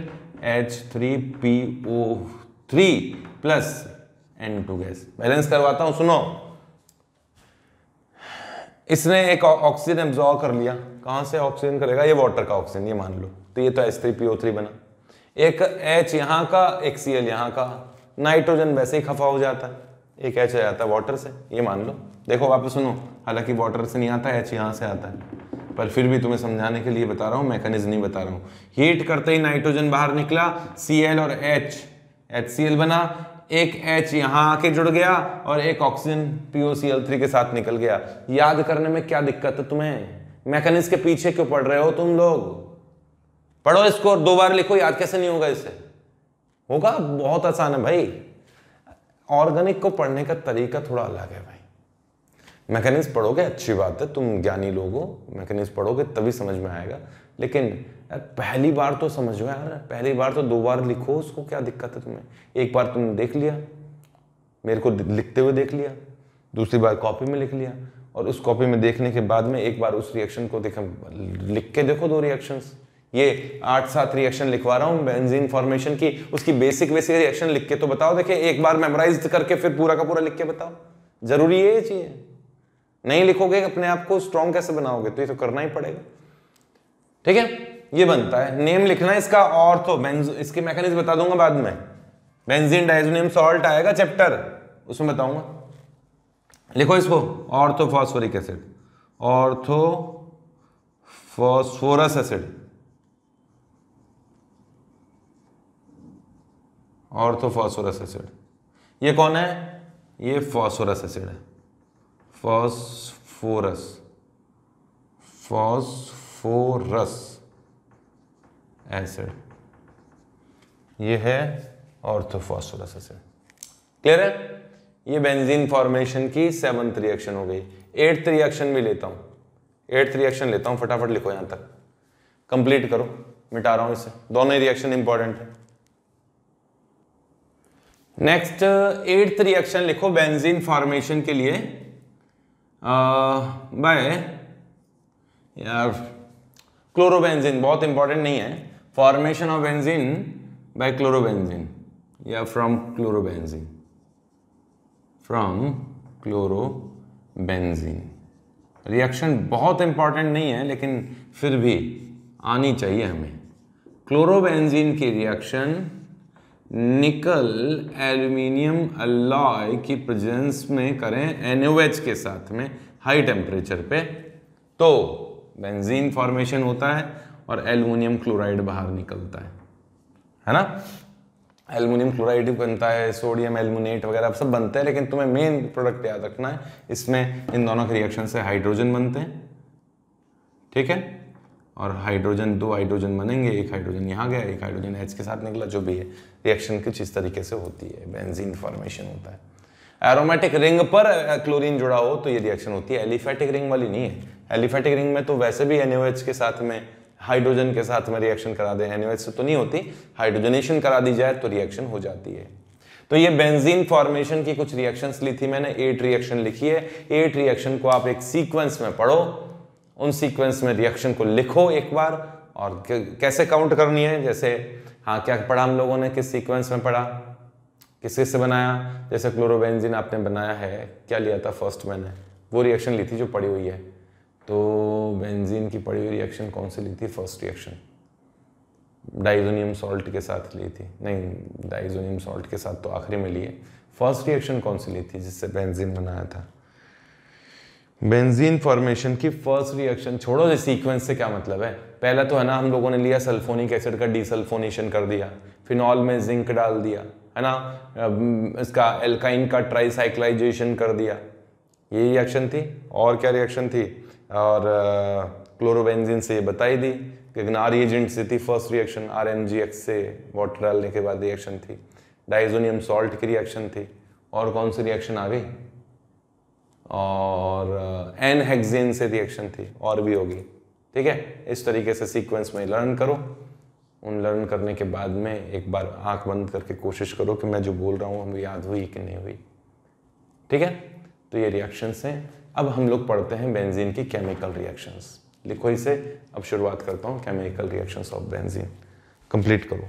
H3PO3 plus N2 gas. Balance करवाता हूं, सुनो। इसने एक ऑक्सीजन एब्जॉर्ब कर लिया, कहां से ऑक्सीजन करेगा? ये वाटर का ऑक्सीजन, ये मान लो, तो ये तो H3PO3 बना। एक H यहां का, एक Cl यहां का, नाइट्रोजन वैसे ही खफा हो जाता है, एक H आ जाता है वाटर से, ये मान लो। देखो वापस सुनो, हालांकि वाटर से नहीं आता, H यहां से आता है, पर फिर भी तुम्हें समझाने के लिए बता रहा हूं, मैकेनिज्म नहीं बता रहा हूं। हीट करते ही नाइट्रोजन बाहर निकला, Cl और HCl बना, एक H यहां आके जुड़ गया और एक ऑक्सीजन POCl3 के साथ निकल गया। याद करने में क्या दिक्कत है तुम्हें? मैकेनिज्म के पीछे क्यों पढ़ रहे हो तुम लोग? पढ़ो इसको, 2 बार लिखो, याद कैसे नहीं होगा इससे? होगा, बहुत आसान है भाई। ऑर्गेनिक को पढ़ने का तरीका थोड़ा अलग है भाई। मैकेनिज्म पढ़ोगे अच्छी बात है, तुम ज्ञानी लोग हो, मैकेनिज्म पढ़ोगे तभी समझ में आएगा, लेकिन यार पहली बार तो समझो यार, पहली बार तो 2 बार लिखो उसको, क्या दिक्कत है तुम्हें? एक बार तुमने देख लिया, मेरे को लिखते हुए देख लिया, दूसरी बार कॉपी में लिख लिया, और उस कॉपी में देखने के बाद में एक बार उस रिएक्शन को लिख के देखो, 2 रिएक्शंस। ये 8-7 रिएक्शन लिखवा रहा हूँ बेंजीन फॉर्मेशन की, उसकी बेसिक रिएक्शन लिख के तो बताओ। देखिए, एक बार मेमोराइज करके फिर पूरा का पूरा लिख के बताओ, जरूरी है ये चीज। नहीं लिखोगे अपने आप को स्ट्रॉन्ग कैसे बनाओगे? तो ये तो करना ही पड़ेगा, ठीक है। ये बनता है, नेम लिखना है इसका, ऑर्थो इसकी मैकेनिज्म बता दूंगा बाद में। बेंजीन डाइजोनियम सॉल्ट आएगा चैप्टर, उसमें बताऊंगा। लिखो इसको, orthophosphoric acid, orthophosphorous acid, orthophosphorous acid. ये कौन है? ये फॉस्फोरस एसिड है, फॉस्फोरस, फॉस्फोरस एसिड। ये है ऑर्थोफॉस्फोरस एसिड। क्लियर है? ये बेंजीन फॉर्मेशन की 7th रिएक्शन हो गई। 8th रिएक्शन भी लेता हूं, 8th रिएक्शन लेता हूं, फटाफट लिखो यहां तक, कंप्लीट करो, मिटा रहा हूं इसे, दोनों ही रिएक्शन इंपॉर्टेंट है। नेक्स्ट 8th रिएक्शन लिखो बेंजीन फॉर्मेशन के लिए बाय यार क्लोरोबेंजीन, बहुत इंपॉर्टेंट नहीं है, formation of benzene by chlorobenzene या from chlorobenzene, from chlorobenzene. Reaction बहुत इंपॉर्टेंट नहीं है लेकिन फिर भी आनी चाहिए हमें। क्लोरोबेंजीन की रिएक्शन निकल एल्यूमिनियम अलॉय की प्रेजेंस में करें NaOH के साथ में हाई टेम्परेचर पे, तो बेंजीन फॉर्मेशन होता है और एल्युमिनियम क्लोराइड बाहर निकलता है ना। एल्युमिनियम क्लोराइड बनता है, सोडियम एल्युमिनेट वगैरह सब बनते हैं, लेकिन तुम्हें मेन प्रोडक्ट याद रखना है, इसमें इन दोनों के रिएक्शन से हाइड्रोजन बनते हैं, ठीक है। और हाइड्रोजन, 2 हाइड्रोजन बनेंगे, एक हाइड्रोजन यहाँ गया, एक हाइड्रोजन H के साथ निकला, जो भी है रिएक्शन कुछ इस तरीके से होती है, बेंजीन फॉर्मेशन होता है। एरोमेटिक रिंग पर क्लोरीन जुड़ा हो तो ये रिएक्शन होती है, एलिफेटिक रिंग वाली नहीं है। एलिफेटिक रिंग में तो वैसे भी NaOH के साथ में हाइड्रोजन के साथ में रिएक्शन करा दे, NaOH से तो नहीं होती, हाइड्रोजनेशन करा दी जाए तो रिएक्शन हो जाती है। तो ये बेंजीन फॉर्मेशन की कुछ रिएक्शंस ली थी मैंने, 8 रिएक्शन लिखी है। 8 रिएक्शन को आप एक सीक्वेंस में पढ़ो, उन सीक्वेंस में रिएक्शन को लिखो एक बार, और कैसे काउंट करनी है, जैसे हाँ क्या पढ़ा हम लोगों ने, किस सीक्वेंस में पढ़ा, किस से बनाया, जैसे क्लोरोबेंजीन आपने बनाया है, क्या लिया था फर्स्ट मैंने, वो रिएक्शन ली थी जो पड़ी हुई है। तो बेंजीन की पड़ी हुई रिएक्शन कौन सी ली थी, फर्स्ट रिएक्शन डाइजोनियम सॉल्ट के साथ ली थी, नहीं डाइजोनियम सॉल्ट के साथ तो आखिरी में लिए। फर्स्ट रिएक्शन कौन सी ली थी जिससे बेंजीन बनाया था, बेंजीन फॉर्मेशन की फर्स्ट रिएक्शन, छोड़ो इस सीक्वेंस से क्या मतलब है, पहला तो है ना हम लोगों ने लिया सल्फोनिक एसिड का डीसल्फोनेशन कर दिया, फिनॉल में जिंक डाल दिया है ना, इसका एल्काइन का ट्राइसाइक्लाइजेशन कर दिया, ये रिएक्शन थी। और क्या रिएक्शन थी, और क्लोरोबेंजीन से ये बताई दी कि आर एजेंट से थी फर्स्ट रिएक्शन, RMgX से वाटर डालने के बाद रिएक्शन थी, डाइजोनियम सॉल्ट की रिएक्शन थी, और कौन सी रिएक्शन आ गई, और N-हेक्सेन से रिएक्शन थी, और भी होगी, ठीक है। इस तरीके से सीक्वेंस में लर्न करो, उन लर्न करने के बाद में एक बार आंख बंद करके कोशिश करो कि मैं जो बोल रहा हूँ हमें याद हुई कि नहीं हुई, ठीक है। तो ये रिएक्शंस हैं। अब हम लोग पढ़ते हैं बेंजीन की केमिकल रिएक्शंस, लिखो इसे। अब शुरुआत करता हूँ chemical reactions of benzene, complete करो।